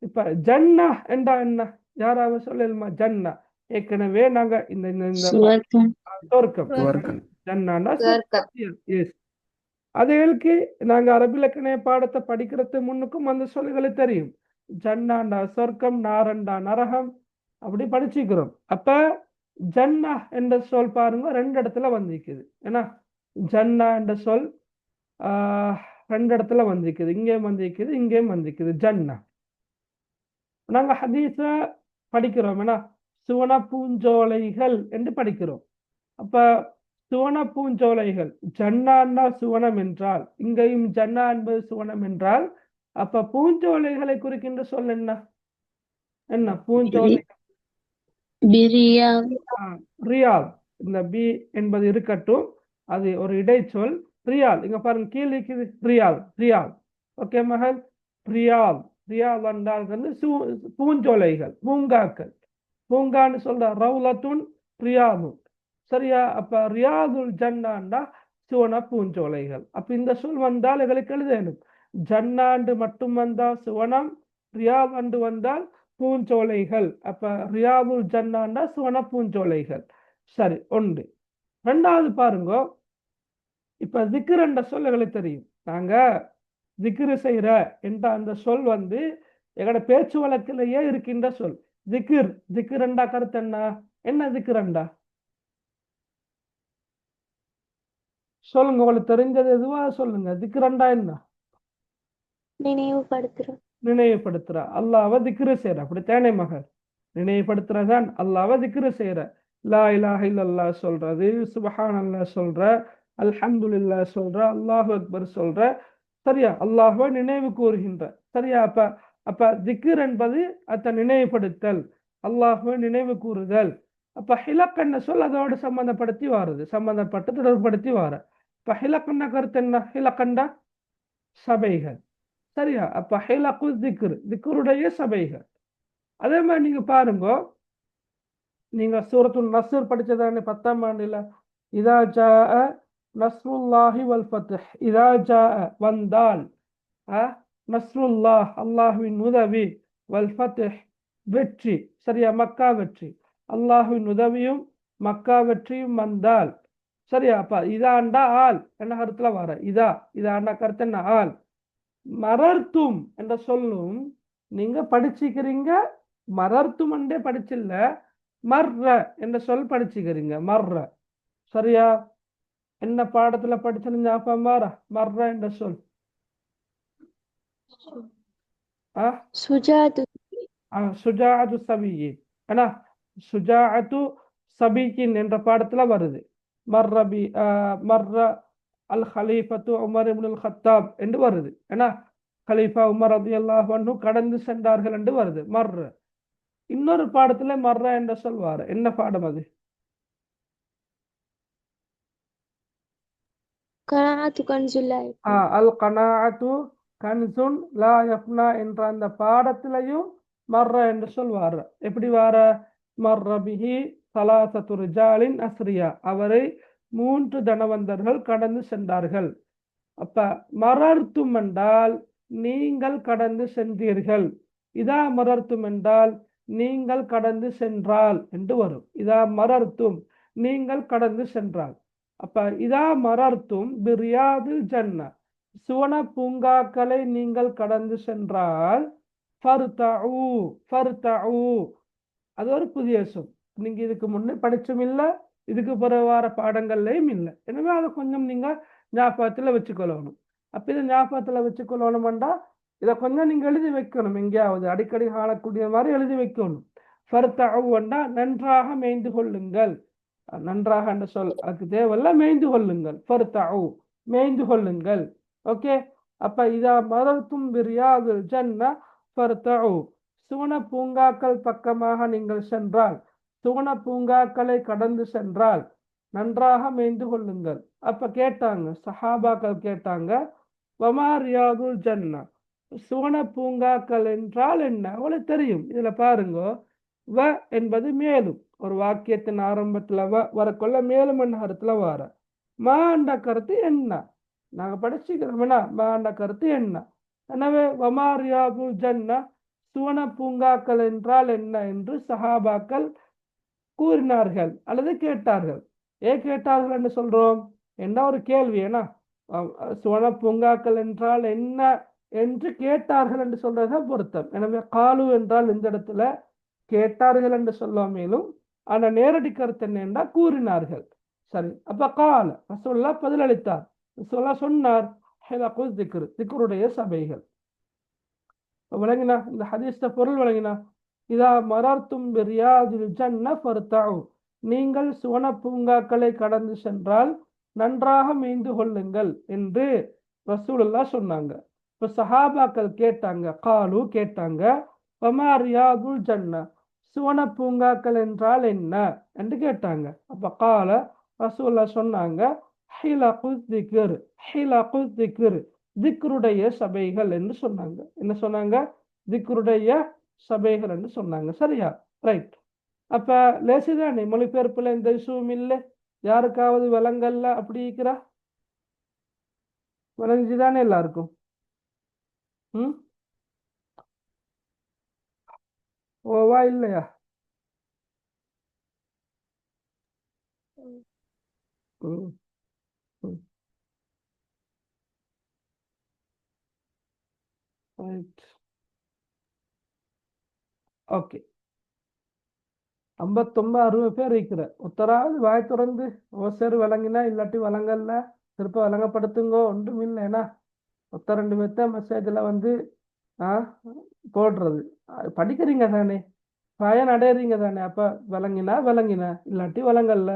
இப்ப ஜன்னா என்றா என்ன? யாராவது சொல்லலுமா? ஜன்னா ஏற்கனவே நாங்க இந்த இந்த சொர்க்கம். ஜன்னான்னா எஸ். அதுகளுக்கு நாங்க அரபிலக்கணைய பாடத்தை படிக்கிறது முன்னுக்கும் அந்த சொல்லுகளை தெரியும். ஜன்னாண்டா சொர்க்கம், நாரண்டா நரகம், அப்படி படிச்சுக்கிறோம். அப்ப ஜன்னா என்ற சொல் பாருங்க ரெண்டு இடத்துல வந்திருக்குது. ஏன்னா ஜன்னா என்ற சொல் ரெண்டு இடத்துல வந்திருக்குது. இங்கேயும் வந்திருக்குது, இங்கேயும் வந்திருக்குது. ஜன்னா நாங்க ஹதீஸ படிக்கிறோம். ஏன்னா சுவன பூஞ்சோலைகள் என்று படிக்கிறோம். அப்ப சுவன பூஞ்சோலைகள், ஜன்னான்னா சுவனம் என்றால், இங்கேயும் ஜன்னா என்பது சுவனம் என்றால், அப்ப பூஞ்சோலைகளை குறிக்கின்ற சொல் என்ன? என்ன பூஞ்சோலை? ரியால். இந்த பி என்பது இருக்கட்டும், அது ஒரு இடைச்சொல். ரியால் இங்க பாருங்க, கீழே இருக்குது ரியால். ரியால். ஓகே மகள். ரியால். ரியால் என்றால் வந்து பூஞ்சோலைகள், பூங்காக்கள். பூங்கான்னு சொல்ற ரவுலத்துன் ரியாதுன். சரியா? அப்ப ரியாதுல் ஜன்னாண்டா சுவன பூஞ்சோலைகள். அப்ப இந்த சொல் வந்தால் எங்களுக்கு எழுதணும். ஜன்னாண்டு மட்டும் வந்தா சுவனம், ரியாத் அண்டு வந்தால் பூஞ்சோலைகள். அப்ப ரியாதுல் ஜன்னாண்டா சுவன பூஞ்சோலைகள். சரி, ஒன்று. ரெண்டாவது பாருங்க. இப்ப திக்ர் என்ற சொல் எங்களுக்கு தெரியும். நாங்க திக்ரு செய்யற என்ற அந்த சொல் வந்து எங்களோட பேச்சு வழக்கிலேயே இருக்கின்ற சொல். திக்ர். திக்ரண்டா கருத்து என்ன? என்ன திக்ரண்டா சொல்லுங்க. உங்களுக்கு தெரிஞ்சது எதுவா சொல்லுங்க. திக்ரண்டா என்ன? நினைவுபடுத்துற. அல்லாஹ்வை திக்ரு செய்யற. அப்படித்தானே மகர்? நினைவுபடுத்துறதான் அல்லாஹ்வை திக்ரு செய்யற. லா இலாஹ இல்லல்லாஹ் சொல்றது, சுப்ஹானல்லாஹ் சொல்ற, அல்ஹம்துலில்லாஹ் சொல்ற, அல்லாஹு அக்பர் சொல்ற. சரியா? அல்லாஹ்வை நினைவு கூறுகின்ற. சரியா? அப்ப அப்ப திக்ர் என்பது அத நினைவுபடுத்தல், அல்லாஹ்வை நினைவு கூறுதல். அப்ப ஹிலக்கண்ண சொல் அதோடு சம்பந்தப்படுத்தி வாருது, சம்பந்தப்பட்டு தொடர்படுத்தி வார. இப்ப ஹிலக்கண்ண கருத்து என்ன? ஹிலக்கண்டா சபைகள். சரியா? அப்ப ஹிலக்கு திக்ர், திக்ருடைய சபைகள். அதே மாதிரி நீங்க பாருங்க, நீங்க சூரத்துல் நஸ்ர் படிச்சதானே 10ஆம் ஆண்டுல. இதா ஜாஅ நஸ்ருல்லாஹி வல் ஃபத்ஹ். இதா ஜாஅ வந்தால், நஸ்ருல்லாஹ் அல்லாஹ்வின் உதவி, வல் ஃபத்ஹ் வெற்றி. சரியா? மக்கா வெற்றி. அல்லாஹ்வின் உதவியும் மக்கா வெற்றியும் வந்தால். சரியா? அப்ப இதாண்டா ஆள் என்ன கருத்துல வர? இதா இதாண்டா கருத்து என்ன? ஆள். மரர்த்தும் என்ற சொல்லும் நீங்க படிச்சுக்கிறீங்க. மரர்த்தும் என்றே படிச்சில்ல, மர்ற என்ற சொல் படிச்சுக்கிறீங்க. மர்ற. சரியா? என்ன பாடத்துல படிச்சு ஞாபகம் வர? மர்ற என்ற சொல் சுஜாது சுஜாஅத்து சபியின் ஏன்னா சுஜாஅத்து சபியின் என்ற பாடத்துல வருது. மர்ரபி மர்ர அல் ஹலீஃபத்து உமர் இப்னுல் ஹத்தாப் என்று வருது. ஏன்னா கலீஃபா உமர் ரலியல்லாஹு அன்ஹு கடந்து சென்றார்கள் என்று வருது மர்ர. இன்னொரு பாடத்துல மர்ர என்று சொல்வார். என்ன பாடம் அது? கனாஅத்து கன்சுல்லா அல் கனாஅத்து கன்சுன் லா யஃப்னா என்ற அந்த பாடத்திலையும் மர்ர என்று சொல்வார். எப்படி வார? மர்ர பிஹி சலாசத்து ரிஜாலின் அஸ்ரியா, அவரை 3 தனவந்தர்கள் கடந்து சென்றார்கள். அப்ப மரர்த்தும் என்றால் நீங்கள் கடந்து சென்றீர்கள். இதா மரர்த்தும் என்றால் நீங்கள் கடந்து சென்றால் என்று வரும். இதா மரர்த்தும் நீங்கள் கடந்து சென்றால். அப்ப இதா மரர்த்தும் பிரியாதில் ஜன்னா, சுவன பூங்காக்களை நீங்கள் கடந்து சென்றால் ஃபர்தஉ ஃபர்தஉ, அது ஒரு புதிய சொல். நீங்க இதுக்கு முன்னே படிச்சும் இல்லை, இதுக்கு பிறகு வார பாடங்கள்லையும் இல்லை. எனவே அதை கொஞ்சம் நீங்க ஞாபகத்தில் வச்சுக்கொள்ளணும். அப்போ இதை ஞாபகத்தில் வச்சுக்கொள்ளணும்டா இதை கொஞ்சம் நீங்க எழுதி வைக்கணும். எங்கேயாவது அடிக்கடி காணக்கூடிய மாதிரி எழுதி வைக்கணும். ஃபர்தஉன்னா நன்றாக மேய்ந்து கொள்ளுங்கள். நன்றாக என்ற சொல் அதுக்கு தேவையில்ல, மேய்ந்து கொள்ளுங்கள். ஃபர்தஉ மேய்ந்து கொள்ளுங்கள். ஓகே. அப்ப இதா மரர்த்தும் பிரியாதில் ஜன்னா ஃபர்தஉ, சுவன பூங்காக்கள் பக்கமாக நீங்கள் சென்றால், சுவன பூங்காக்களை கடந்து சென்றால் நன்றாக மேய்ந்து கொள்ளுங்கள். அப்ப கேட்டாங்க, சஹாபாக்கள் கேட்டாங்க, வமா ரியாதுல் ஜன்னா, சுவன பூங்காக்கள் என்றால் என்ன? அவளுக்கு தெரியும். இதுல பாருங்க, வ என்பது மேலும், ஒரு வாக்கியத்தின் ஆரம்பத்துல வரக்குள்ள மேலும் என்ற கருத்துல வர. மா என்ற கருத்து என்ன? நாங்க படிச்சுக்கிறோம்னா மா என்ற கருத்து என்ன? எனவே வமா ரியாதுல் ஜன்னா, சுவன பூங்காக்கள் என்றால் என்ன என்று சஹாபாக்கள் கூறினார்கள் அல்லது கேட்டார்கள். ஏன் கேட்டார்கள் என்று சொல்றோம்? என்ன ஒரு கேள்வி. ஏன்னா சுவன பூங்காக்கள் என்றால் என்ன என்று கேட்டார்கள் என்று சொல்றத பொருத்தம். எனவே காலு என்றால் இந்த இடத்துல கேட்டார்கள் என்று சொல்ல மேலும் ஆனா நேரடி கருத்து என்ன கூறினார்கள். சரி. அப்ப கால ரசூலுல்லாஹ் பதிலளித்தார். ரசூலுல்லாஹ் சொன்னார், ஹிலகுல் திக்ர், திக்ருடைய சபைகள். விளங்கினா? இந்த ஹதீஸ்ல பொருள் விளங்கினா? இதா மரர்த்தும் பிரியாதில் ஜன்ன ஃபர்தஉ, நீங்கள் சுவன பூங்காக்களை கடந்து சென்றால் நன்றாக மேய்ந்து கொள்ளுங்கள் என்று ரசூலுல்லாஹ் சொன்னாங்க. இப்போ சஹாபாக்கள் கேட்டாங்க, காலு கேட்டாங்க, வமா ரியாதுல் ஜன்னா, சுவன பூங்காக்கள் என்றால் என்ன என்று கேட்டாங்க. அப்ப கால ரசூலுல்லாஹ் சொன்னாங்க, ஹிலகு திக்ர், ஹிலகு திக்ர், திக்ருடைய சபைகள் என்று சொன்னாங்க. என்ன சொன்னாங்க? திக்ருடைய சபைகள் என்று சொன்னாங்க. சரியா? ரைட். அப்ப லேசிதானே, மொழிபெயர்ப்புல எந்த இஷ்யூவும் இல்லை. யாருக்காவது விலங்கல்ல அப்படி இருக்கிறா? விளங்குதானே எல்லாருக்கும்? ஓவா இல்லையா? ஓகே. 59 60 பேர் இருக்கிற ஒத்தராவது வாய் திறந்து ஓசேர் விளங்கினா இல்லாட்டி விளங்கல்ல திருப்ப விளங்கப்படுத்துங்கோ. ஒன்றும் இல்லை. ஏன்னா ஒத்த 2 பேர்த்த மெசேஜில் வந்து போடுறது. படிக்கிறீங்க தானே, பயன் அடையிறீங்க தானே. அப்போ விளங்கினா விளங்கினா இல்லாட்டி விளங்கல்ல.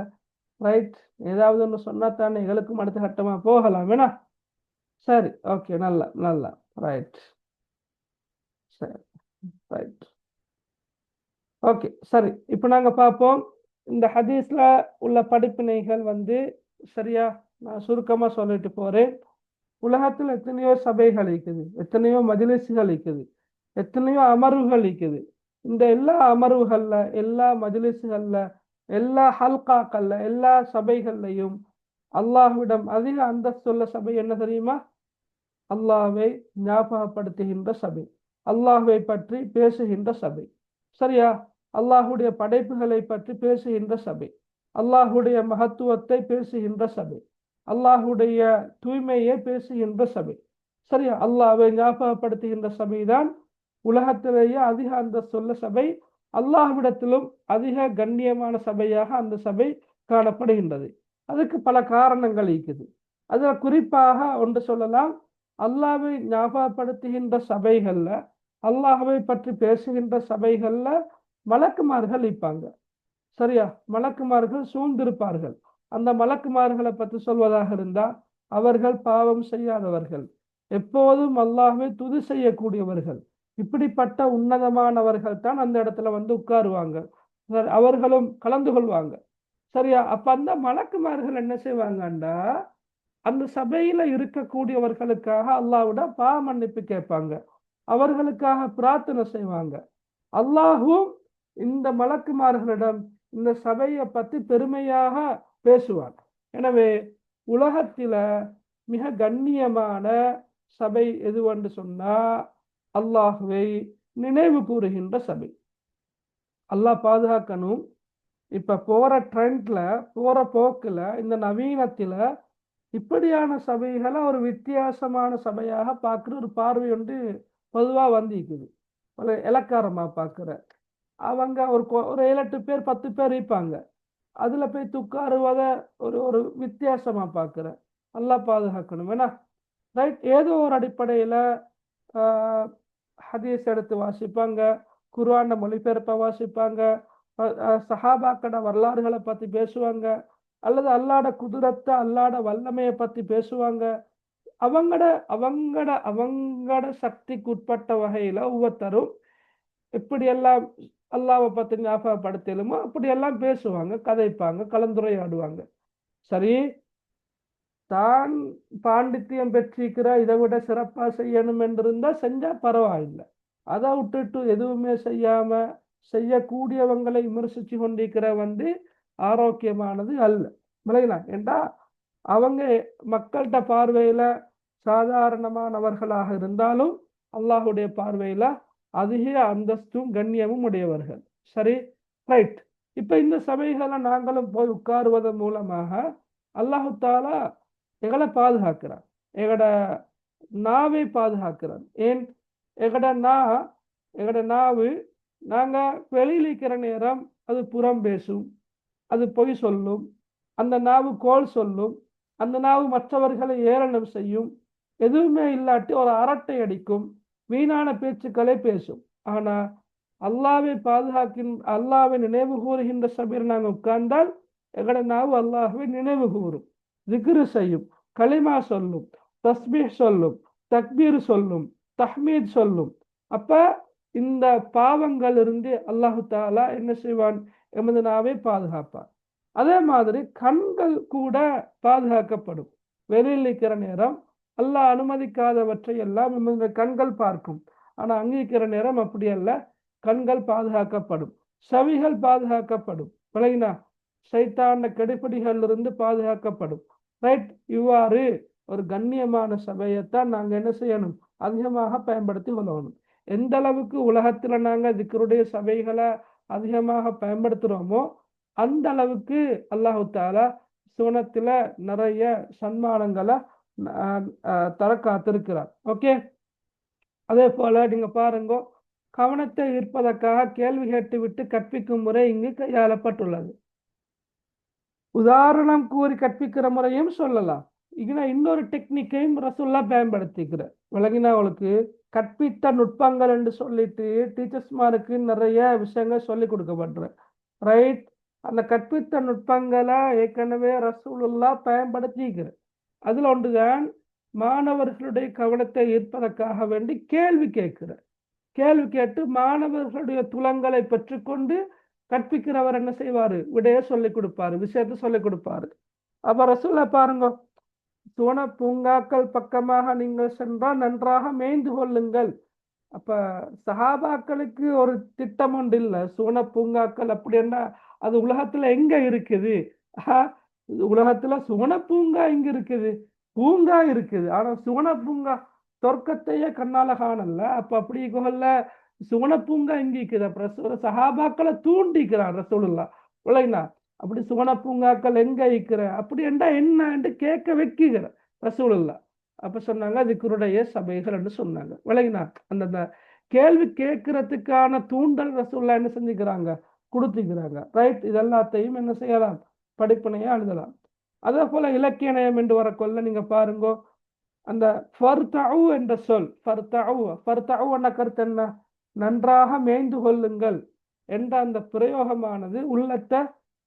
ரைட். ஏதாவது ஒன்று சொன்னா தானே எங்களுக்கும் அடுத்த கட்டமாக போகலாம். வேணா? சரி. ஓகே. நல்லா நல்லா. ரைட். சரி. ரைட். ஓகே. சரி. இப்போ நாங்கள் பார்ப்போம் இந்த ஹதீஸ்ல உள்ள படிப்பினைகள் வந்து. சரியா? நான் சுருக்கமாக சொல்லிட்டு போறேன். உலகத்தில் எத்தனையோ சபைகள் இருக்குது, எத்தனையோ மஜ்லிஸ்கள் இருக்குது, எத்தனையோ அமர்வுகள் இருக்குது. இந்த எல்லா அமர்வுகள்ல, எல்லா மஜ்லிஸ்கள்ல, எல்லா ஹல்காக்கள்ல, எல்லா சபைகள்லையும் அல்லாஹ்விடம் அதிக அந்தஸ்துள்ள சபை என்ன தெரியுமா? அல்லாஹ்வை ஞாபகப்படுத்துகின்ற சபை, அல்லாஹ்வை பற்றி பேசுகின்ற சபை. சரியா? அல்லாஹுடைய படைப்புகளை பற்றி பேசுகின்ற சபை, அல்லாஹுடைய மகத்துவத்தை பேசுகின்ற சபை, அல்லாஹுடைய தூய்மையை பேசுகின்ற சபை. சரியா? அல்லாஹ்வை ஞாபகப்படுத்துகின்ற சபைதான் உலகத்திலேயே அதிக அந்தஸ்துள்ள சபை. அல்லாஹ்விடத்திலும் அதிக கண்ணியமான சபையாக அந்த சபை காணப்படுகின்றது. அதுக்கு பல காரணங்கள் இருக்குது. அதில் குறிப்பாக ஒன்று சொல்லலாம், அல்லாஹ்வை ஞாபகப்படுத்துகின்ற சபைகள்ல, அல்லாஹ்வை பற்றி பேசுகின்ற சபைகள்ல மலக்குமார்கள் இருப்பாங்க. சரியா? மலக்குமார்கள் சூழ்ந்திருப்பார்கள். அந்த மலக்குமார்களை பற்றி சொல்வதாக இருந்தா, அவர்கள் பாவம் செய்யாதவர்கள், எப்போதும் அல்லாஹ்வை துதி செய்யக்கூடியவர்கள், இப்படிப்பட்ட உன்னதமானவர்கள் தான் அந்த இடத்துல வந்து உட்காருவாங்க. அவர்களும் கலந்து கொள்வாங்க. சரியா? அப்ப அந்த மலக்குமார்கள் என்ன செய்வாங்கண்டா, அந்த சபையில இருக்கக்கூடியவர்களுக்காக அல்லாஹ்விட பாவ மன்னிப்பு கேட்பாங்க, அவர்களுக்காக பிரார்த்தனை செய்வாங்க. அல்லாஹும் இந்த மலக்குமார்களிடம் இந்த சபையை பற்றி பெருமையாக பேசுவார். எனவே உலகத்தில மிக கண்ணியமான சபை எதுவென்று சொன்னா, அல்லாஹ்வை நினைவு கூறுகின்ற சபை. அல்லாஹ் பாதுகாக்கணும். இப்ப போற ட்ரெண்ட்ல, போற போக்குல, இந்த நவீனத்தில இப்படியான சபைகளை ஒரு வித்தியாசமான சபையாக பார்க்குற ஒரு பார்வை ஒன்று பொதுவா வந்திருக்குது. ஒரு இலக்காரமா பார்க்குற அவங்க ஒரு 7-8 பேர் 10 பேர் இருப்பாங்க. அதுல போய் உட்காருவத ஒரு ஒரு வித்தியாசமா பார்க்குற. அல்லாஹ் பாதுகாக்கணும். ஏன்னா ரைட், ஏதோ ஒரு அடிப்படையில ஹதீஸ் எடுத்து வாசிப்பாங்க, குர்ஆன மொழிபெயர்ப்பை வாசிப்பாங்க, சஹாபாக்கட வரலாறுகளை பத்தி பேசுவாங்க, அல்லது அல்லாட குதிரத்தை, அல்லாட வல்லமையை பத்தி பேசுவாங்க. அவங்கட அவங்கட அவங்கட சக்திக்கு உட்பட்ட வகையில ஒவ்வொருத்தரும் எப்படியெல்லாம் அல்லாவை பத்தி ஞாபகப்படுத்தலுமோ அப்படியெல்லாம் பேசுவாங்க, கதைப்பாங்க, கலந்துரையாடுவாங்க. சரி, தான் பாண்டித்தியம் பெற்றிருக்கிற இதை விட சிறப்பா செய்யணும் என்றிருந்தா செஞ்சா பரவாயில்லை. அதை விட்டுட்டு எதுவுமே செய்யாம செய்யக்கூடியவங்களை விமர்சிச்சு கொண்டிருக்கிற வந்து ஆரோக்கியமானது அல்ல. விளையலாம் ஏண்டா அவங்க மக்கள்கிட்ட பார்வையில சாதாரணமானவர்களாக இருந்தாலும் அல்லாஹுடைய பார்வையில அதிக அந்தஸ்தும் கண்ணியமும் உடையவர்கள். சரி, ரைட். இப்ப இந்த சபைகளை நாங்களும் போய் உட்காருவதன் மூலமாக அல்லாஹு தாலா எங்களை பாதுகாக்கிறான், எங்கட நாவை பாதுகாக்கிறான். ஏன்? எங்கட நாவு, நாங்க வெளியில் இருக்கிற நேரம் அது புறம் பேசும், அது பொய் சொல்லும், அந்த நாவு கோல் சொல்லும், அந்த நாவு மற்றவர்களை ஏளனம் செய்யும், எதுவுமே இல்லாட்டி ஒரு அரட்டை அடிக்கும், வீணான பேச்சுக்களை பேசும். ஆனா அல்லாவை அல்லாவை நினைவு கூறுகின்ற சபையில் நாங்கள் உட்கார்ந்தால் எங்கட நாவு அல்லாஹ்வை நினைவு கூறும், திக்ரு செய்யும், களிமா சொல்லும், தஸ்பீஹ் சொல்லும், தக்பீர் சொல்லும், தஹ்மீத் சொல்லும். அப்ப இந்த பாவங்கள் இருந்து அல்லாஹு தாலா என்ன செய்வான்? எமது நாவை பாதுகாப்பான். அதே மாதிரி கண்கள் கூட பாதுகாக்கப்படும். வெளியில் இருக்கிற நேரம் அல்லாஹ் அனுமதிக்காதவற்றை எல்லாம் எமது கண்கள் பார்க்கும். ஆனா அங்கிருக்கிற நேரம் அப்படி அல்ல, கண்கள் பாதுகாக்கப்படும், செவிகள் பாதுகாக்கப்படும். விளங்கினா? சைத்தான கெடுபிடிகள் இருந்து பாதுகாக்கப்படும். ரைட். இவ்வாறு ஒரு கண்ணியமான சபையைத்தான் நாங்க என்ன செய்யணும்? அதிகமாக பயன்படுத்தி கொள்ளணும். எந்த அளவுக்கு உலகத்துல நாங்க திக்ருடைய சபைகளை அதிகமாக பயன்படுத்துறோமோ அந்த அளவுக்கு அல்லாஹு தாலா சுவனத்துல நிறைய சன்மானங்களை தர காத்திருக்கிறார். ஓகே. அதே போல நீங்க பாருங்க, கவனத்தை ஈர்ப்பதற்காக கேள்வி கேட்டு விட்டு கற்பிக்கும் முறை இங்கு கையாளப்பட்டுள்ளது. உதாரணம் கூறி கற்பிக்கிற முறையும் சொல்லலாம். இன்னொரு டெக்னிக்கையும் ரசூல்லா பயன்படுத்திக்கிற. விளங்கினவங்களுக்கு கற்பித்த நுட்பங்கள் என்று சொல்லிட்டு டீச்சர்ஸ்மாருக்கு நிறைய விஷயங்கள் சொல்லி கொடுக்கப்படுற. ரைட். அந்த கற்பித்த நுட்பங்களை ஏற்கனவே ரசூலுல்லா பயன்படுத்திக்கிற. அதுல ஒன்றுதான் மாணவர்களுடைய கவனத்தை ஈர்ப்பதற்காக வேண்டி கேள்வி கேட்கிற. கேள்வி கேட்டு மாணவர்களுடைய துலங்களை பெற்றுக்கொண்டு கற்பிக்கிறவர் என்ன செய்வாரு? விடைய சொல்லி கொடுப்பாரு, விஷயத்தை சொல்லி கொடுப்பாரு. அப்ப ரசூலை பாருங்க, சுவன பூங்காக்கள் பக்கமாக நீங்கள் சென்றால் நன்றாக மேய்ந்து கொள்ளுங்கள். அப்ப சஹாபாக்களுக்கு ஒரு திட்டம் ஒன்று இல்லை. சுவன பூங்காக்கள் அப்படி என்ன, அது உலகத்துல எங்க இருக்குது? உலகத்துல சுவன பூங்கா இங்க இருக்குது, பூங்கா இருக்குது. ஆனா சுவன பூங்கா சொர்க்கத்தையே கண்ணால காணல. அப்ப அப்படி கொள்ள சுவன பூங்கா இங்க இருக்குது. அப்புறம் சஹாபாக்களை தூண்டிக்கிறான் ரசூலுல்லா. விளையினா? அப்படி சுவன பூங்காக்கள் எங்க இருக்கிற அப்படி என்றா என்ன என்று கேட்க வைக்கிற ரசூலுல்லா. அப்ப சொன்னாங்க திக்ருடைய சபைகள் என்று சொன்னாங்க. விளங்கினா? அந்த கேள்வி கேட்கறதுக்கான தூண்டல் ரசூலுல்லா என்ன செஞ்சுக்கிறாங்க? கொடுத்துக்கிறாங்க. ரைட். இதெல்லாத்தையும் என்ன செய்யலாம்? படிப்பனையா எழுதலாம். அதே போல இலக்கிய நயம் என்று வரக்கொள்ள நீங்க பாருங்க, அந்த ஃபர்தஉ என்ற சொல் ஃபர்தஉ என்ற கருத்து என்ன? நன்றாக மேய்ந்து கொள்ளுங்கள் என்ற அந்த பிரயோகமானது உள்ளத்தை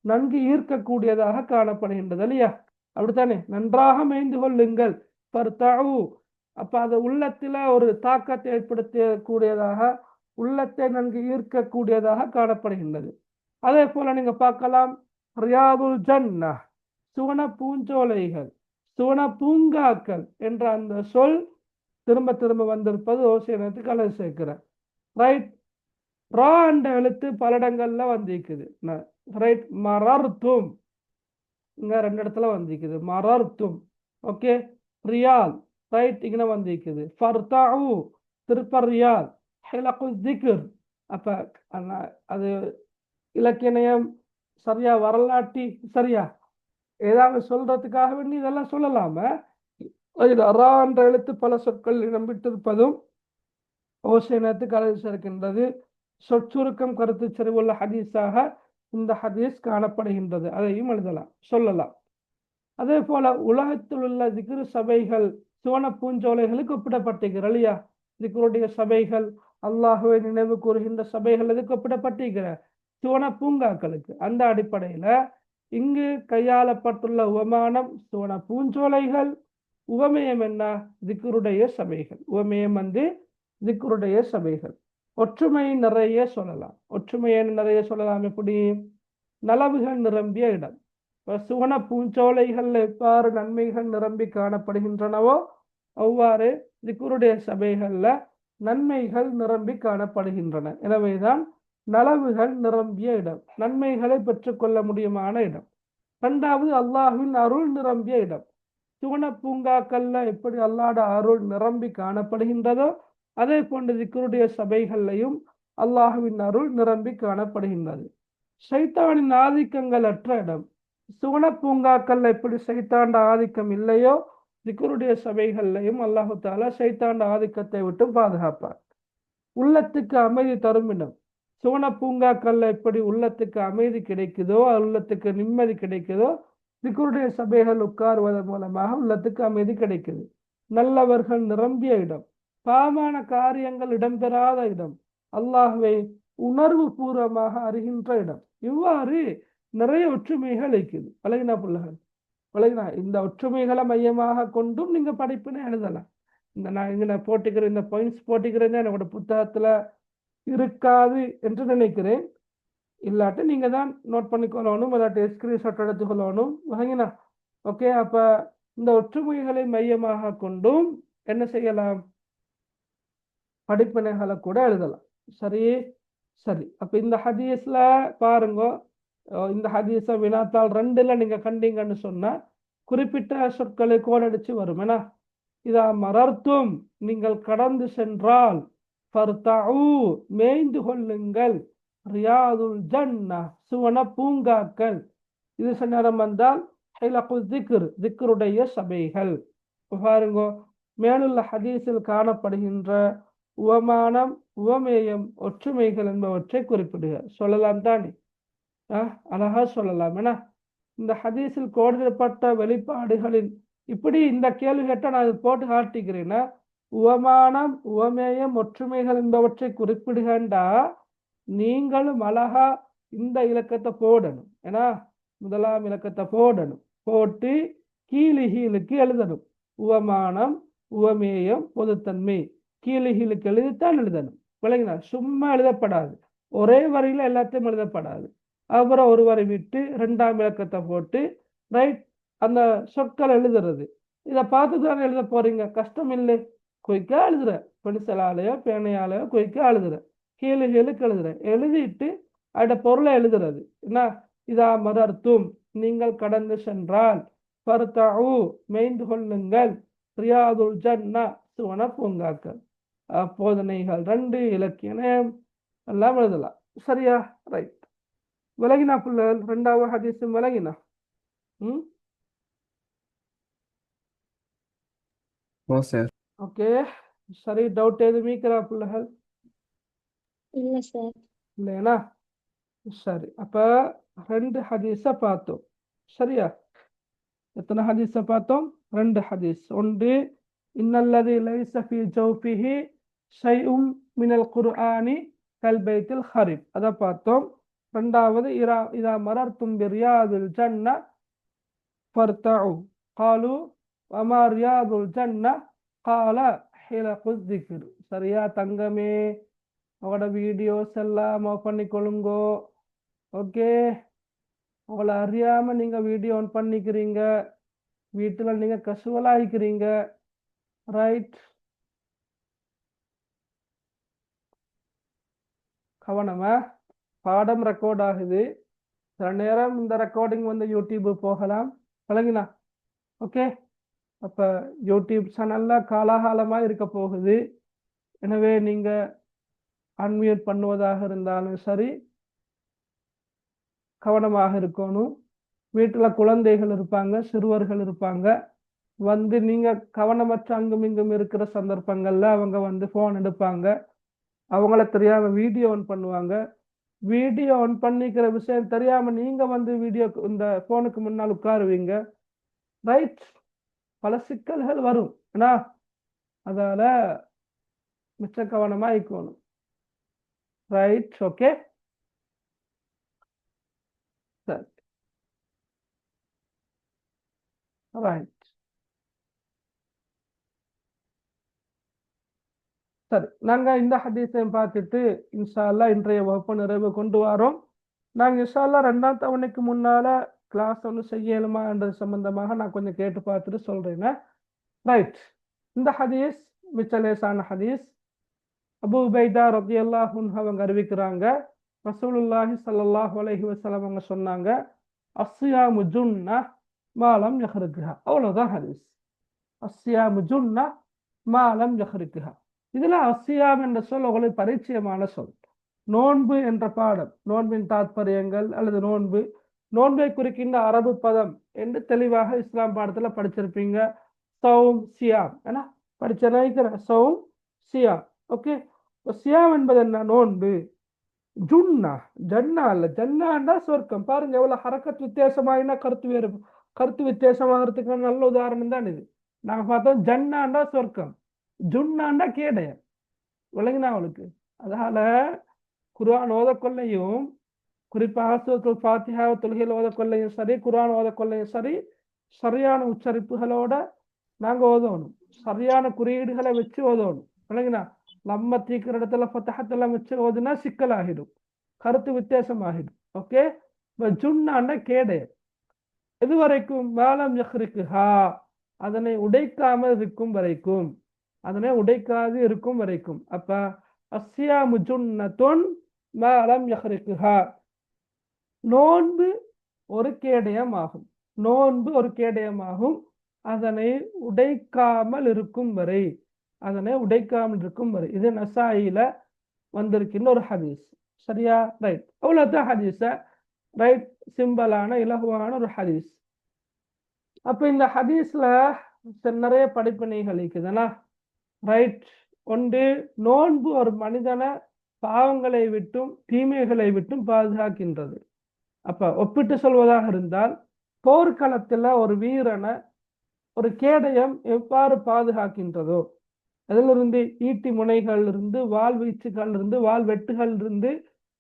நன்கு ஈர்க்கக்கூடியதாக காணப்படுகின்றது இல்லையா? அப்படித்தானே? நன்றாக மேய்ந்து கொள்ளுங்கள் ஃபர்தஉ. அப்ப அது உள்ளத்துல ஒரு தாக்கத்தை ஏற்படுத்தக்கூடியதாக, உள்ளத்தை நன்கு ஈர்க்கக்கூடியதாக காணப்படுகின்றது. அதே போல நீங்க பார்க்கலாம், ரியாதுல் ஜன்னா, சுவன பூஞ்சோலைகள், சுவன பூங்காக்கள் என்ற அந்த சொல் திரும்ப திரும்ப வந்திருப்பது ஓசைனத்துக்கு அழகு சேர்க்கிறேன். ரைட். ரா என்ற எழுத்து பல இடங்கள்ல வந்திருக்குது. ரைட். மரர்த்தும் இங்க 2 இடத்துல வந்திருக்குது. மரர்த்தும். ஓகே. ரியால். ரைட். இங்க வந்திருக்குது. ஃபர்தஉ திருப்ப ரியால். ஹிலகு திக்ர். அப்ப அது இலக்கியம் சரியா வரலாற்றி சரியா ஏதாவது சொல்றதுக்காக வேண்டி இதெல்லாம் சொல்லலாம. ரா என்ற எழுத்து பல சொற்கள் இடம்பிட்டிருப்பதும் ஓசைனத்துக்கு அழகு சேர்க்கின்றது. சொற்சுருக்கம் கருத்து செறிவுள்ள ஹதீஸாக இந்த ஹதீஸ் காணப்படுகின்றது. அதையும் எழுதலாம், சொல்லலாம். அதே போல உலகத்தில் உள்ள திக்ரு சபைகள் சுவன பூஞ்சோலைகளுக்கு ஒப்பிடப்பட்டிருக்கிற இல்லையா? திக்ருடைய சபைகள், அல்லாஹுவை நினைவு கூறுகின்ற சபைகள் எதுக்கு ஒப்பிடப்பட்டிருக்கிற? சுவன பூங்காக்களுக்கு. அந்த அடிப்படையில இங்கு கையாளப்பட்டுள்ள உவமானம் சுவன பூஞ்சோலைகள். உவமயம் என்ன? திக்ருடைய சபைகள். உவமயம் திக்ருடைய சபைகள். ஒற்றுமை நிறைய சொல்லலாம். ஒற்றுமையை நிறைய சொல்லலாம். எப்படி? நலவுகள் நிரம்பிய இடம். சுவன பூஞ்சோலைகள் எவ்வாறு நன்மைகள் நிரம்பி காணப்படுகின்றனவோ அவ்வாறு திக்ருடைய சபைகள்ல நன்மைகள் நிரம்பி காணப்படுகின்றன. எனவேதான் நலவுகள் நிரம்பிய இடம், நன்மைகளை பெற்றுக்கொள்ள முடியுமான இடம். 2வது, அல்லாஹ்வின் அருள் நிரம்பிய இடம். சுவன பூங்காக்கள்ல எப்படி அல்லாஹ்ட அருள் நிரம்பி காணப்படுகின்றதோ அதே போன்று திக்ருடைய சபைகள்லையும் அல்லாஹ்வின் அருள் நிரம்பி காணப்படுகின்றது. ஷைத்தானின் ஆதிக்கங்கள் அற்ற இடம். சுவன பூங்காக்கள்ல எப்படி ஷைத்தாண்ட ஆதிக்கம் இல்லையோ திக்ருடைய சபைகள்லையும் அல்லாஹு தாலா ஷைத்தாண்ட ஆதிக்கத்தை விட்டு பாதுகாப்பார். உள்ளத்துக்கு அமைதி தரும் இடம். சுவன பூங்காக்கள்ல எப்படி உள்ளத்துக்கு அமைதி கிடைக்குதோ, உள்ளத்துக்கு நிம்மதி கிடைக்குதோ, திக்ருடைய சபைகள் உட்காருவதன் மூலமாக உள்ளத்துக்கு அமைதி கிடைக்குது. நல்லவர்கள் நிரம்பிய இடம். பாவமான காரியங்கள் இடம்பெறாத இடம். அல்லாஹ்வை உணர்வு பூர்வமாக அறிகின்ற இடம். இவ்வாறு நிறைய ஒற்றுமைகள் இருக்குது. பழகினா பிள்ளைகள், பழகினா இந்த ஒற்றுமைகளை மையமாக கொண்டும் நீங்க படிப்பினை எழுதலாம். இந்த நான் இங்க போட்டுக்கிற இந்த பாயிண்ட்ஸ் போட்டுக்கிறேன் என்னோட புத்தகத்துல இருக்காது என்று நினைக்கிறேன். இல்லாட்டி நீங்க தான் நோட் பண்ணிக்கொள்ளணும், இல்லாட்டி ஸ்கிரீன்ஷாட் எடுத்துக்கொள்ளணும். வழங்கினா ஓகே. அப்ப இந்த ஒற்றுமைகளை மையமாக கொண்டும் என்ன செய்யலாம்? படிப்பினைகளை கூட எழுதலாம். சரி சரி. அப்ப இந்த ஹதீஸ்ல பாருங்க, இந்த ஹதீஸ வினாத்தாள் 2ல நீங்க கண்டீங்கன்னு சொன்னா குறிப்பிட்ட சொற்களை கோடடிச்சு வரும். ஏன்னா இதா மரர்த்தும் நீங்கள் கடந்து சென்றால், ஃபர்தஉ மேய்ந்து கொள்ளுங்கள், ரியாதுல் ஜன்னா சுவன பூங்காக்கள். இது நேரம் வந்தால் ஹிலகு திக்ர் திக்ருடைய சபைகள். பாருங்க, மேலுள்ள ஹதீஸில் காணப்படுகின்ற உவமானம், உவமேயம், ஒற்றுமைகள் என்பவற்றை குறிப்பிடுக. சொல்லலாம் தானே? அழகா சொல்லலாம். ஏன்னா இந்த ஹதீஸில் கோடிடப்பட்ட வெளிப்பாடுகளின் இப்படி இந்த கேள்வி கேட்ட நான் போட்டு காட்டிக்கிறேன்னா, உவமானம், உவமேயம், ஒற்றுமைகள் என்பவற்றை குறிப்பிடுகண்டா நீங்களும் அழகா இந்த இலக்கத்தை போடணும். ஏன்னா 1ஆம் இலக்கத்தை போடணும். போட்டு கீழுக்கு எழுதணும். உவமானம், உவமேயம், பொதுத்தன்மை கீழுக்கு எழுதித்தான் எழுதணும். விளங்கினா? சும்மா எழுதப்படாது. ஒரே வரியில எல்லாத்தையும் எழுதப்படாது. அப்புறம் ஒரு வரி விட்டு 2ஆம் இலக்கத்தை போட்டு ரைட் அந்த சொற்கள் எழுதுறது. இதை பார்த்து தானே எழுத போறீங்க. கஷ்டம் இல்லை. குயிக்கா எழுதுற, பென்சிலாலேயோ பேனையாலேயோ குயிக்கா எழுதுற, கீழுக்கு எழுதுற, எழுதிட்டு அதோட பொருளை எழுதுறது. என்ன? இதா மரர்த்தும் நீங்கள் கடந்து சென்றால், ஃபர்தஉ மேய்ந்து கொள்ளுங்கள், ரியாதுல் ஜன்னா சுவன பூங்காக்கள். போதனைகள் 2 இலக்கியம் எல்லாம் எழுதலாம். சரியா? ரைட். விலகினா பிள்ளைகள்? 2வது ஹதீஸும் விலகினா? ஓகே. சரி. டவுட் எதுவும் மீக்கிறா பிள்ளைகள்? இல்ல சார். இல்லையா? சரி. அப்ப 2 ஹதீஸ பார்த்தோம். சரியா? எத்தனை ஹதீஸ பார்த்தோம்? 2 ஹதீஸ். ஒன்று இன்னல்லதி லைஸ ஃபீ ஜௌஃபிஹி ஷைஉம் மினல் குர்ஆனி கல் பைத்தில் ஹரிப். அதை பார்த்தோம். ரெண்டாவது இதா மரர்தும் பிரியாதுல் ஜன்ன ஃபர்தஉ காலு வமா ரியாதுல் ஜன்ன கால ஹிலகுல் திக்ர். சரியா தங்கமே? உங்களோட வீடியோஸ் எல்லாம் ஆஃப் பண்ணிக்கொள்ளுங்கோ. ஓகே, உங்களை அறியாம நீங்க வீடியோ ஆன் பண்ணிக்கிறீங்க, வீட்டுல நீங்க கசுவலா இருக்கிறீங்க. ரைட், கவனமா. பாடம் ரெக்கார்ட் ஆகுது. சில நேரம் இந்த ரெக்கார்டிங் வந்து யூடியூப் போகலாம். விளங்கினா? ஓகே, அப்ப யூடியூப் சேனல்ல காலாகாலமா இருக்க போகுது. எனவே நீங்க அன்மியூட் பண்ணுவதாக இருந்தாலும் சரி, கவனமாக இருக்கணும். வீட்டுல குழந்தைகள் இருப்பாங்க, சிறுவர்கள் இருப்பாங்க. வந்து நீங்க கவனமற்ற அங்கும் இங்கும் இருக்கிற சந்தர்ப்பங்கள்ல அவங்க வந்து போன் எடுப்பாங்க. அவங்கள தெரியாம வீடியோ ஆன் பண்ணுவாங்க. வீடியோ ஆன் பண்ணிக்கிற விஷயம் தெரியாம நீங்க வந்து வீடியோ இந்த போனுக்கு முன்னால் உட்காருவீங்க. ரைட், பல சிக்கல்கள் வரும். ஏன்னா அதால மிச்ச கவனமா இருக்கணும். ரைட், ஓகே, சரி, ரைட், சரி. நாங்க இந்த ஹதீஸையும் பார்த்துட்டு இன்ஷா அல்லாஹ் இன்றைய வகுப்பு நிறைவு கொண்டு வரோம். நாங்க இன்ஷா அல்லாஹ் 2ஆம் தவணைக்கு முன்னால கிளாஸ் ஒன்று செய்யலுமா என்றது சம்பந்தமாக நான் கொஞ்சம் கேட்டு பார்த்துட்டு சொல்றேன். ரைட், இந்த ஹதீஸ் மிச்ச லேசான ஹதீஸ். அபூ உபைதா ரலியல்லாஹு அன்ஹு அவங்க அறிவிக்கிறாங்க, ரசூலுல்லாஹி ஸல்லல்லாஹு அலைஹி வஸல்லம் அவங்க சொன்னாங்க, அஸ்ஸியாமு ஜுன்னஹ் மா லம் யஹ்ரிக்ஹா. அவ்வளவுதான் ஹதீஸ். அஸ்ஸியாமு ஜுன்னஹ் மா லம் யஹ்ரிக்ஹா. இதுல அஸ்ஸியாம் என்ற சொல் உங்களுக்கு பரிச்சயமான சொல். நோன்பு என்ற பாடம், நோன்பின் தாத்பரியங்கள் அல்லது நோன்பை குறிக்கின்ற அரபு பதம் என்று தெளிவாக இஸ்லாம் பாடத்துல படிச்சிருப்பீங்க. சௌம், சியாம், ஏன்னா படிச்ச நினைக்கிறேன். சௌம், சியாம். ஓகே, சியாம் என்பது என்ன? நோன்பு. ஜுன்னா, ஜன்னா இல்ல, ஜன்னாண்டா சொர்க்கம். பாருங்க எவ்வளவு ஹரக்கத் வித்தியாசமாயினா கருத்து வித்தியாசமாகிறதுக்கு நல்ல உதாரணம் தான் இது. நாங்க பார்த்தோம் ஜன்னாண்டா சொர்க்கம், ஜுன்னாண்டா கேடயம். விளங்கினா அவளுக்கு? அதனால குர்ஆன் ஓதக்கொள்ளையும், குறிப்பாக சூரத்துல் ஃபாத்திஹா தொழுகையில் ஓதக்கொள்ளையும் சரி, குர்ஆன் ஓதக்கொள்ளையும் சரி, சரியான உச்சரிப்புகளோட நாங்க ஓதணும். சரியான குறியீடுகளை வச்சு ஓதணும். விளங்கினா? நம்ம தீக்கிற இடத்துல ஃபத்தஹத்தெல்லாம் வச்சு ஓதுனா சிக்கல் ஆகிடும், கருத்து வித்தியாசம் ஆகிடும். ஓகே, ஜுன்னாண்ட கேடயம். எது வரைக்கும்? மாலம் யஹ்ரிக்ஹா, அதனை உடைக்காமல் இருக்கும் வரைக்கும், அதனை உடைக்காது இருக்கும் வரைக்கும். அப்ப அஸ்ஸியாமு ஜுன்னத்துன் மாலம் யஹ்ரிக்ஹா, நோன்பு ஒரு கேடயமாகும். நோன்பு ஒரு கேடயமாகும், அதனை உடைக்காமல் இருக்கும் வரை, அதனை உடைக்காமல் இருக்கும் வரை. இது நசாயில வந்திருக்கின்ற ஒரு ஹதீஸ். சரியா? ரைட், அவ்வளவுதான் ஹதீஸ. ரைட், சிம்பிளான இலகுவான ஒரு ஹதீஸ். அப்ப இந்த ஹதீஸ்ல நிறைய படிப்பினைகள் இருக்குதுன்னா, ரைட். ஒன்று, நோன்பு ஒரு மனிதனை பாவங்களை விட்டும் தீமைகளை விட்டும் பாதுகாக்கின்றது. அப்ப ஒப்பிட்டு சொல்வதாக இருந்தால், போர்க்களத்துல ஒரு வீரனை ஒரு கேடயம் எவ்வாறு பாதுகாக்கின்றதோ, அதிலிருந்து ஈட்டி முனைகள் இருந்து, வாள் வீச்சுகள் இருந்து, வாள் வெட்டுகள் இருந்து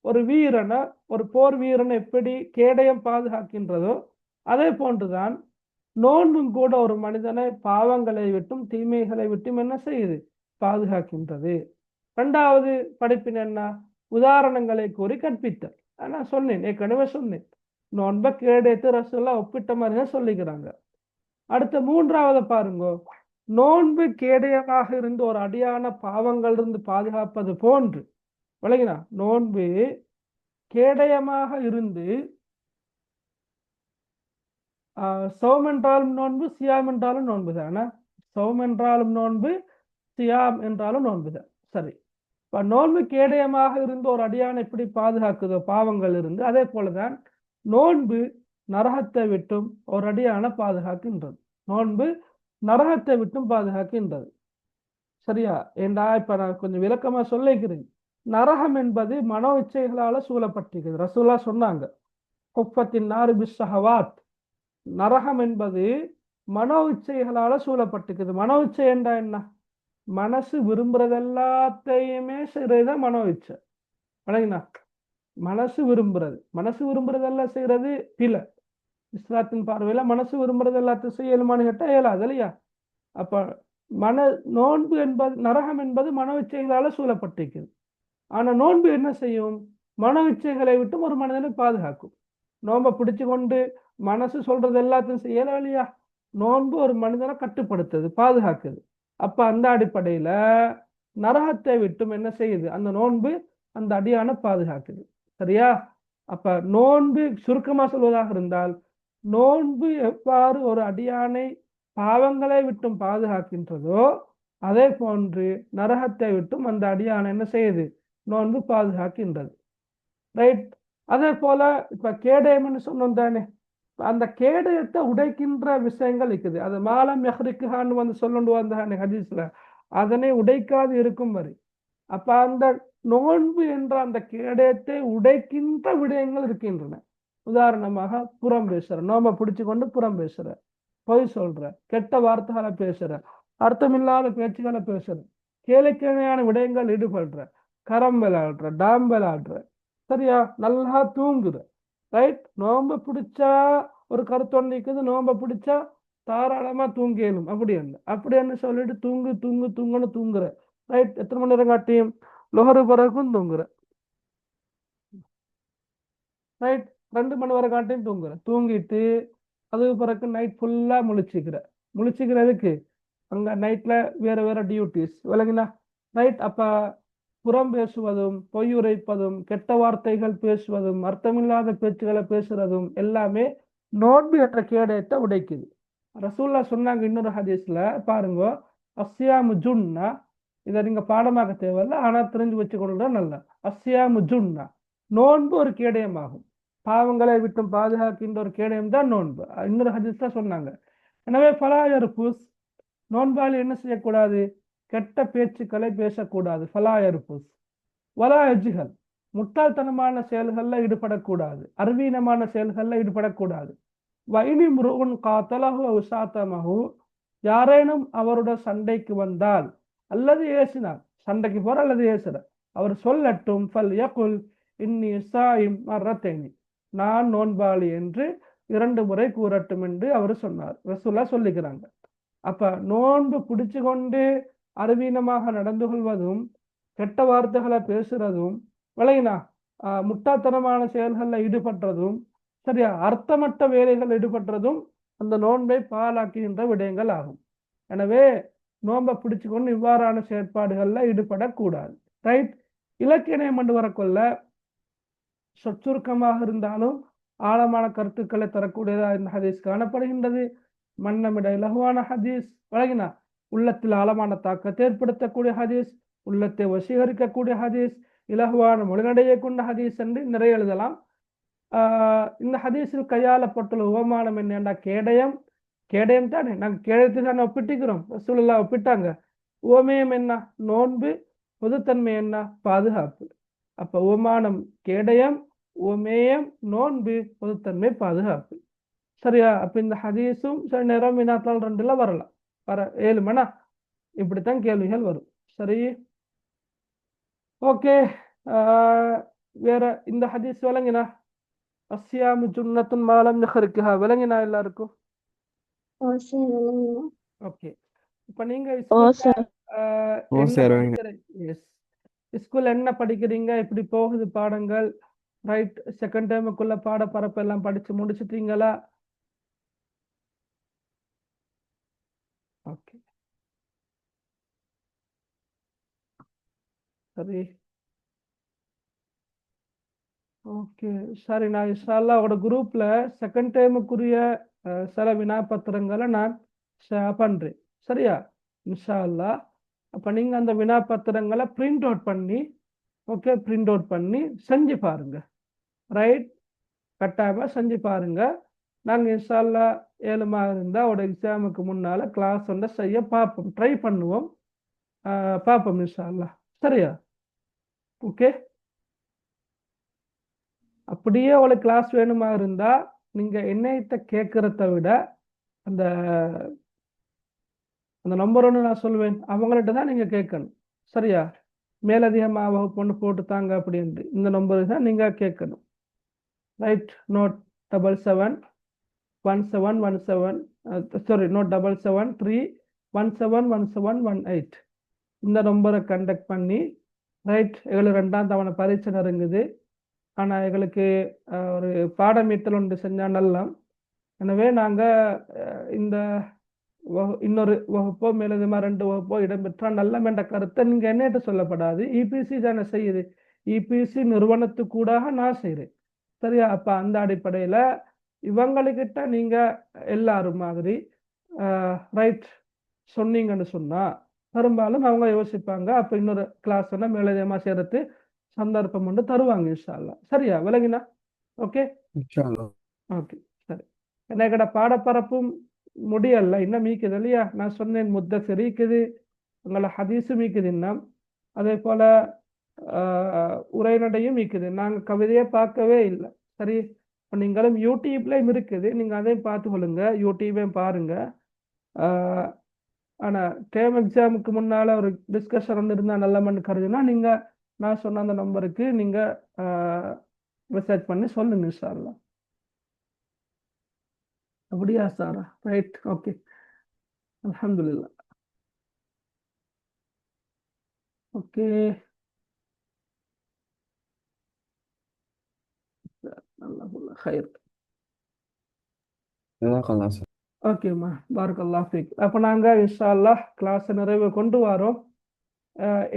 ஒரு வீரனை, ஒரு போர் வீரனை எப்படி கேடயம் பாதுகாக்கின்றதோ, அதே போன்றுதான் நோன்பும் கூட ஒரு மனிதனை பாவங்களை விட்டும் தீமைகளை விட்டும் என்ன செய்யுது? பாதுகாக்கின்றது. இரண்டாவது படிப்பின் என்ன? உதாரணங்களை கூறி கற்பித்தல். நான் சொன்னேன், ஏற்கனவே சொன்னேன், நோன்பை கேடயத்து ரசூலுல்லாஹ் ஒப்பிட்ட மாதிரி தான் சொல்லிக்கிறாங்க. அடுத்த மூன்றாவது பாருங்க, நோன்பு கேடயமாக இருந்து ஒரு அடியான பாவங்கள் இருந்து பாதுகாப்பது போன்று. விளங்கினா? நோன்பு கேடயமாக இருந்து, சௌம் என்றாலும் நோன்பு, சியாம் என்றாலும் நோன்பு தானே. சௌம் என்றாலும் நோன்பு, சியாம் என்றாலும் நோன்பு தான். சரி, இப்ப நோன்பு கேடயமாக இருந்து ஒரு அடியானை எப்படி பாதுகாக்குதோ பாவங்கள் இருந்து, அதே போலதான் நோன்பு நரகத்தை விட்டும் ஒரு அடியான பாதுகாக்கின்றது. நோன்பு நரகத்தை விட்டும் பாதுகாக்கின்றது. சரியா? ஏண்டா இப்ப நான் கொஞ்சம் விளக்கமா சொல்லிக்கிறேன். நரகம் என்பது மனோ இச்சைகளால சூழப்பட்டிருக்கிறது. ரசூலுல்லாஹ் சொன்னாங்க, குஃபத்தின் நாரு பிஸ்ஸஹவாத், நரகம் என்பது மனோ இச்சைகளால சூழப்பட்டிருக்குது. மனோ இச்சை என்றா என்ன? மனசு விரும்புறது எல்லாத்தையுமே செய்யறதுதான் மனோ இச்சை. வணங்கினா மனசு விரும்புறதெல்லாம் செய்யறது பிழை. இஸ்லாத்தின் பார்வையில மனசு விரும்புறது எல்லாத்தையும் செய்ய இயலுமான்னு கேட்டா இயலாது இல்லையா? அப்ப மன நோன்பு என்பது, நரகம் என்பது மனோ இச்சைகளால சூழப்பட்டிருக்குது. ஆனா நோன்பு என்ன செய்யும்? மனோ இச்சைகளை விட்டும் ஒரு மனிதனை பாதுகாக்கும். நோன்பை பிடிச்சு கொண்டு மனசு சொல்றது எல்லாத்தையும் செய்யலாம் இல்லையா? நோன்பு ஒரு மனிதனை கட்டுப்படுத்துது, பாதுகாக்குது. அப்ப அந்த அடிப்படையில நரகத்தை விட்டும் என்ன செய்யுது? அந்த நோன்பு அந்த அடியான பாதுகாக்குது. சரியா? அப்ப நோன்பு சுருக்கமா சொல்வதாக இருந்தால், நோன்பு எவ்வாறு ஒரு அடியானை பாவங்களை விட்டும் பாதுகாக்கின்றதோ அதே போன்று நரகத்தை விட்டும் அந்த அடியானை என்ன செய்யுது? நோன்பு பாதுகாக்கின்றது. ரைட். அதே போல இப்ப கேடயம்னு சொன்னோம் தானே, அந்த கேடயத்தை உடைக்கின்ற விஷயங்கள் இருக்குது. அது மாலம் யஹ்ரிக்குஹான்னு வந்து சொல்லுண்டு வந்தானே ஹதீஸ்ல, அதனை உடைக்காது இருக்கும் வரை. அப்ப அந்த நோன்பு என்ற அந்த கேடயத்தை உடைக்கின்ற விடயங்கள் இருக்கின்றன. உதாரணமாக புறம் பேசுற, நோம்பை பிடிச்சு கொண்டு புறம் பேசுற, பொய் சொல்ற, கெட்ட வார்த்தைகளை பேசுற, அர்த்தமில்லாத பேச்சுகளை பேசுற, கேளிக்கையான விடயங்கள் ஈடுபடுற, கரம் விளையாடுற, டாம் விளையாடுற, சரியா? நல்லா தூங்குற. ரைட். நோம்பை பிடிச்சா ஒரு கருத்தொன்று இருக்குது, நோம்பை பிடிச்சா தாராளமா தூங்கியலும் அப்படி என்ன சொல்லிட்டு தூங்கு தூங்கு தூங்குன்னு தூங்குற. ரைட். எத்தனை மணி நேரம் காட்டியும் லொஹரு பிறகும் தூங்குற. ரைட். 2 மணி வரை காட்டியும் தூங்குற. தூங்கிட்டு அதுக்கு பிறகு நைட் ஃபுல்லா முழிச்சுக்கிறதுக்கு அங்க நைட்ல வேற வேற டியூட்டிஸ் விளங்குனா. ரைட். அப்ப புறம் பேசுவதும், பொய் உரைப்பதும், கெட்ட வார்த்தைகள் பேசுவதும், அர்த்தமில்லாத பேச்சுகளை பேசுறதும் எல்லாமே நோன்பு என்ற கேடயத்தை உடைக்குது. ரசூல்லா சொன்னாங்க இன்னொரு ஹதீஸ்ல பாருங்க, அஸ்யாமு ஜுன்னா. இதை நீங்க பாடமாக்க தேவையில்ல, ஆனா தெரிஞ்சு வச்சு கொள்றா நல்லா. அஸ்யாமு ஜுன்னா, நோன்பு ஒரு கேடயமாகும். பாவங்களை விட்டும் பாதுகாக்கின்ற ஒரு கேடயம் தான் நோன்பு. இன்னொரு ஹதீஸ்ல சொன்னாங்க. எனவே ஃபலாயர் புஸ், நோன்பாளி என்ன செய்யக்கூடாது? கெட்ட பேச்சுக்களை பேசக்கூடாது. ஃபலாயர் புஸ் வலா எஜ்ஜுகள், முட்டாள்தனமான செயல்கள்ல ஈடுபடக்கூடாது, அறிவீனமான செயல்கள்ல ஈடுபடக்கூடாது. வைனி முருகன் காத்தலகு உசாத்தமகு, யாரேனும் அவருடைய சண்டைக்கு வந்தால் அல்லது ஏசினார், சண்டைக்கு போற அல்லது ஏசுற, அவர் சொல்லட்டும், ஃபல் யகுல் இன்னி சாயிம் மர்ரத்தைனி, நான் நோன்பாளி என்று 2 முறை கூறட்டும் என்று அவர் சொன்னார். ரசூல்லா சொல்லிக்கிறாங்க. அப்ப நோன்பு பிடிச்சு கொண்டு அறிவீனமாக நடந்து கொள்வதும், கெட்ட வார்த்தைகளை பேசுறதும், விளங்கினா முட்டாத்தனமான செயல்களில் ஈடுபடுறதும், சரியா, அர்த்தமற்ற வேலைகள் ஈடுபடுறதும் அந்த நோன்பை பாலாக்குகின்ற விடயங்கள் ஆகும். எனவே நோன்பை பிடிச்சு கொண்டு இவ்வாறான செயற்பாடுகள்ல ஈடுபடக்கூடாது. ரைட். இலக்கியம் கொண்டு வரக்கொள்ள சொச்சுருக்கமாக இருந்தாலும் ஆழமான கருத்துக்களை தரக்கூடியதாக இந்த ஹதீஸ் காணப்படுகின்றது. மன்னமிட இலகுவான ஹதீஸ், வழங்கினா உள்ளத்தில் ஆழமான தாக்கத்தை ஏற்படுத்தக்கூடிய ஹதீஸ், உள்ளத்தை வசீகரிக்கக்கூடிய ஹதீஸ், இலகுவான மொழிநடையை கொண்ட ஹதீஸ் என்று நிறைய எழுதலாம். இந்த ஹதீஸில் கையாளப்பட்டுள்ள உபமானம் என்னென்னா, கேடயம் தானே, நாங்கள் கேடயத்தை தானே ஒப்பிட்டுக்கிறோம். ரசூலுல்லாஹ் ஒப்பிட்டாங்க. உவமேயம் என்ன? நோன்பு. பொதுத்தன்மை என்ன? பாதுகாப்பு. அப்ப உவமானம் கேடயம், உவமேயம் நோன்பு, பொதுத்தன்மை பாதுகாப்பு. சரியா? அப்ப இந்த ஹதீஸும் சில நேரம் வினாத்தாள் 2ல வரலாம். 7 மணி இப்படித்தான் கேள்விகள் வரும். சரி, ஓகே. வேற இந்த ஹதீஸ் விளங்கினா? அஸ்யாமு ஜுன்னத்துன் மாலம் யஹ்ரிக்குஹா விளங்கினா எல்லாருக்கும்? ஓகே. இப்ப நீங்க ஸ்கூல் என்ன படிக்கிறீங்க? எப்படி போகுது பாடங்கள்? ரைட். செகண்ட் டைமுக்குள்ள பாட பரப்பு எல்லாம் படிச்சு முடிச்சிட்டீங்களா? ஓகே, சரி, ஓகே, சரி. நான் இன்ஷால்லா அவரோட குரூப்ல செகண்ட் டைமுக்குரிய சில வினாப்பத்திரங்களை நான் ஷேர் பண்றேன். சரியா? இன்ஷால்லா. அப்ப நீங்க அந்த வினாப்பத்திரங்களை பிரிண்ட் அவுட் பண்ணி, ஓகே, பிரிண்ட் அவுட் பண்ணி செஞ்சு பாருங்க. ரைட். கட்டாயமா செஞ்சு பாருங்க. நாங்கள் இன்ஷால்லா 7 இருந்தால் அவரோட எக்ஸாமுக்கு முன்னால கிளாஸ் ஒன்றை செய்ய பார்ப்போம், ட்ரை பண்ணுவோம், பார்ப்போம் இன்ஷால்லா. சரியா? ஓகே. அப்படியே அவளுக்கு கிளாஸ் வேணுமா இருந்தா நீங்க என்னைட்ட கேட்கறத விட அந்த அந்த நம்பர் ஒன்று நான் சொல்லுவேன், அவங்கள்ட்ட தான் நீங்கள் கேட்கணும். சரியா? மேலதிகமாக வகுப்பு ஒன்று போட்டு தாங்க அப்படின்ட்டு இந்த நம்பருக்கு தான் நீங்கள் கேட்கணும். ரைட்? நோட் 771717 சாரி, நோட் 7731711718 இந்த நம்பரை கண்டக்ட் பண்ணி, ரைட், எங்களுக்கு 2ஆம் தவணை பரீட்சை நெருங்குது. ஆனால் எங்களுக்கு ஒரு பாடமீட்டல் ஒன்று செஞ்சால் நல்லா. எனவே நாங்கள் இந்த இன்னொரு வகுப்போ மேலதிகமாக 2 வகுப்போ இடம்பெற்றால் நல்ல என்ற கருத்தை நீங்கள் என்னட்ட சொல்லப்படாது. இபிசி தானே செய்யுது. இபிசி நிறுவனத்துக்கூடாக நான் செய்கிறேன். சரியா? அப்போ அந்த அடிப்படையில் இவங்களுக்கிட்ட நீங்கள் எல்லாரும் மாதிரி ரைட் சொன்னீங்கன்னு சொன்னால் பெரும்பாலும் அவங்க யோசிப்பாங்க. அப்போ இன்னொரு கிளாஸ் சொன்னால் மேலதிகமாக செய்கிறது சந்தர்ப்பம் ஒன்று தருவாங்க இன்ஷா அல்லாஹ். சரியா? விளங்கினா? ஓகே ஓகே சரி. என்னக்கட பாடப்பரப்பும் முடியல, இன்னும் மீக்குது இல்லையா? நான் சொன்னேன் முத்தஸிர் இருக்குது, உங்களை ஹதீஸும் மீக்குது, இன்னும் அதே போல உரைநடையும் மீக்குது. நாங்கள் கவிதையை பார்க்கவே இல்லை. சரி, இப்போ நீங்களும் யூடியூப்லேயும் இருக்குது, நீங்கள் அதையும் பார்த்து கொள்ளுங்க, யூடியூபையும் பாருங்க. ஆனால் டேர்ம் எக்ஸாமுக்கு முன்னால் ஒரு டிஸ்கஷன் ஒன்று இருந்தால் நல்ல மண் கருதுனா நீங்கள் நான் சொன்ன அந்த நம்பருக்கு நீங்கள் மெசேஜ் பண்ணி சொல்லுங்க இன்ஷா அல்லாஹ். அப்படியா சாரா? ரைட், ஓகே, அல்ஹம்துலில்லாஹ். ஓகே, அல்லாஹ் ஹைர். ஓகேம்மா, பாரக்கல்லாஹ் ஃபீக். அப்போ நாங்கள் இன்ஷா அல்லாஹ் கிளாஸை நிறைவு கொண்டு வரோம்.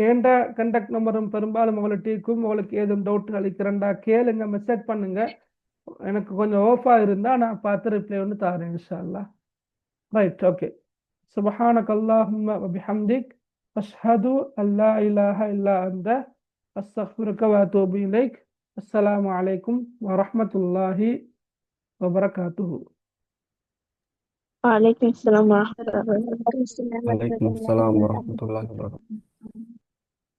ஏண்ட கண்டக்ட் நம்பரும் பெரும்பாலும் உங்கள்கிட்டக்கும், உங்களுக்கு ஏதும் டவுட் அளிக்கிறேன்டா கேளுங்க, மெசேஜ் பண்ணுங்க. எனக்கு கொஞ்சம் ஓஃபாக இருந்தால் நான் பார்த்து ரிப்ளை ஒன்று தாரேன் இன்ஷா அல்லாஹ். Right, okay. சுப்ஹானக அல்லாஹும்ம வ பிஹம்திக் அஷ்ஹது அல்லா இலாஹ இல்லா அன்த அஸ்தக்ஃபிருக வ அத்தூபு இலைக். அஸ்ஸலாமு அலைக்கும் வ ரஹ்மத்துல்லாஹி வ பரகாத்துஹு. وعليكم السلام ورحمة الله وعليكم السلام ورحمة الله وبركاته.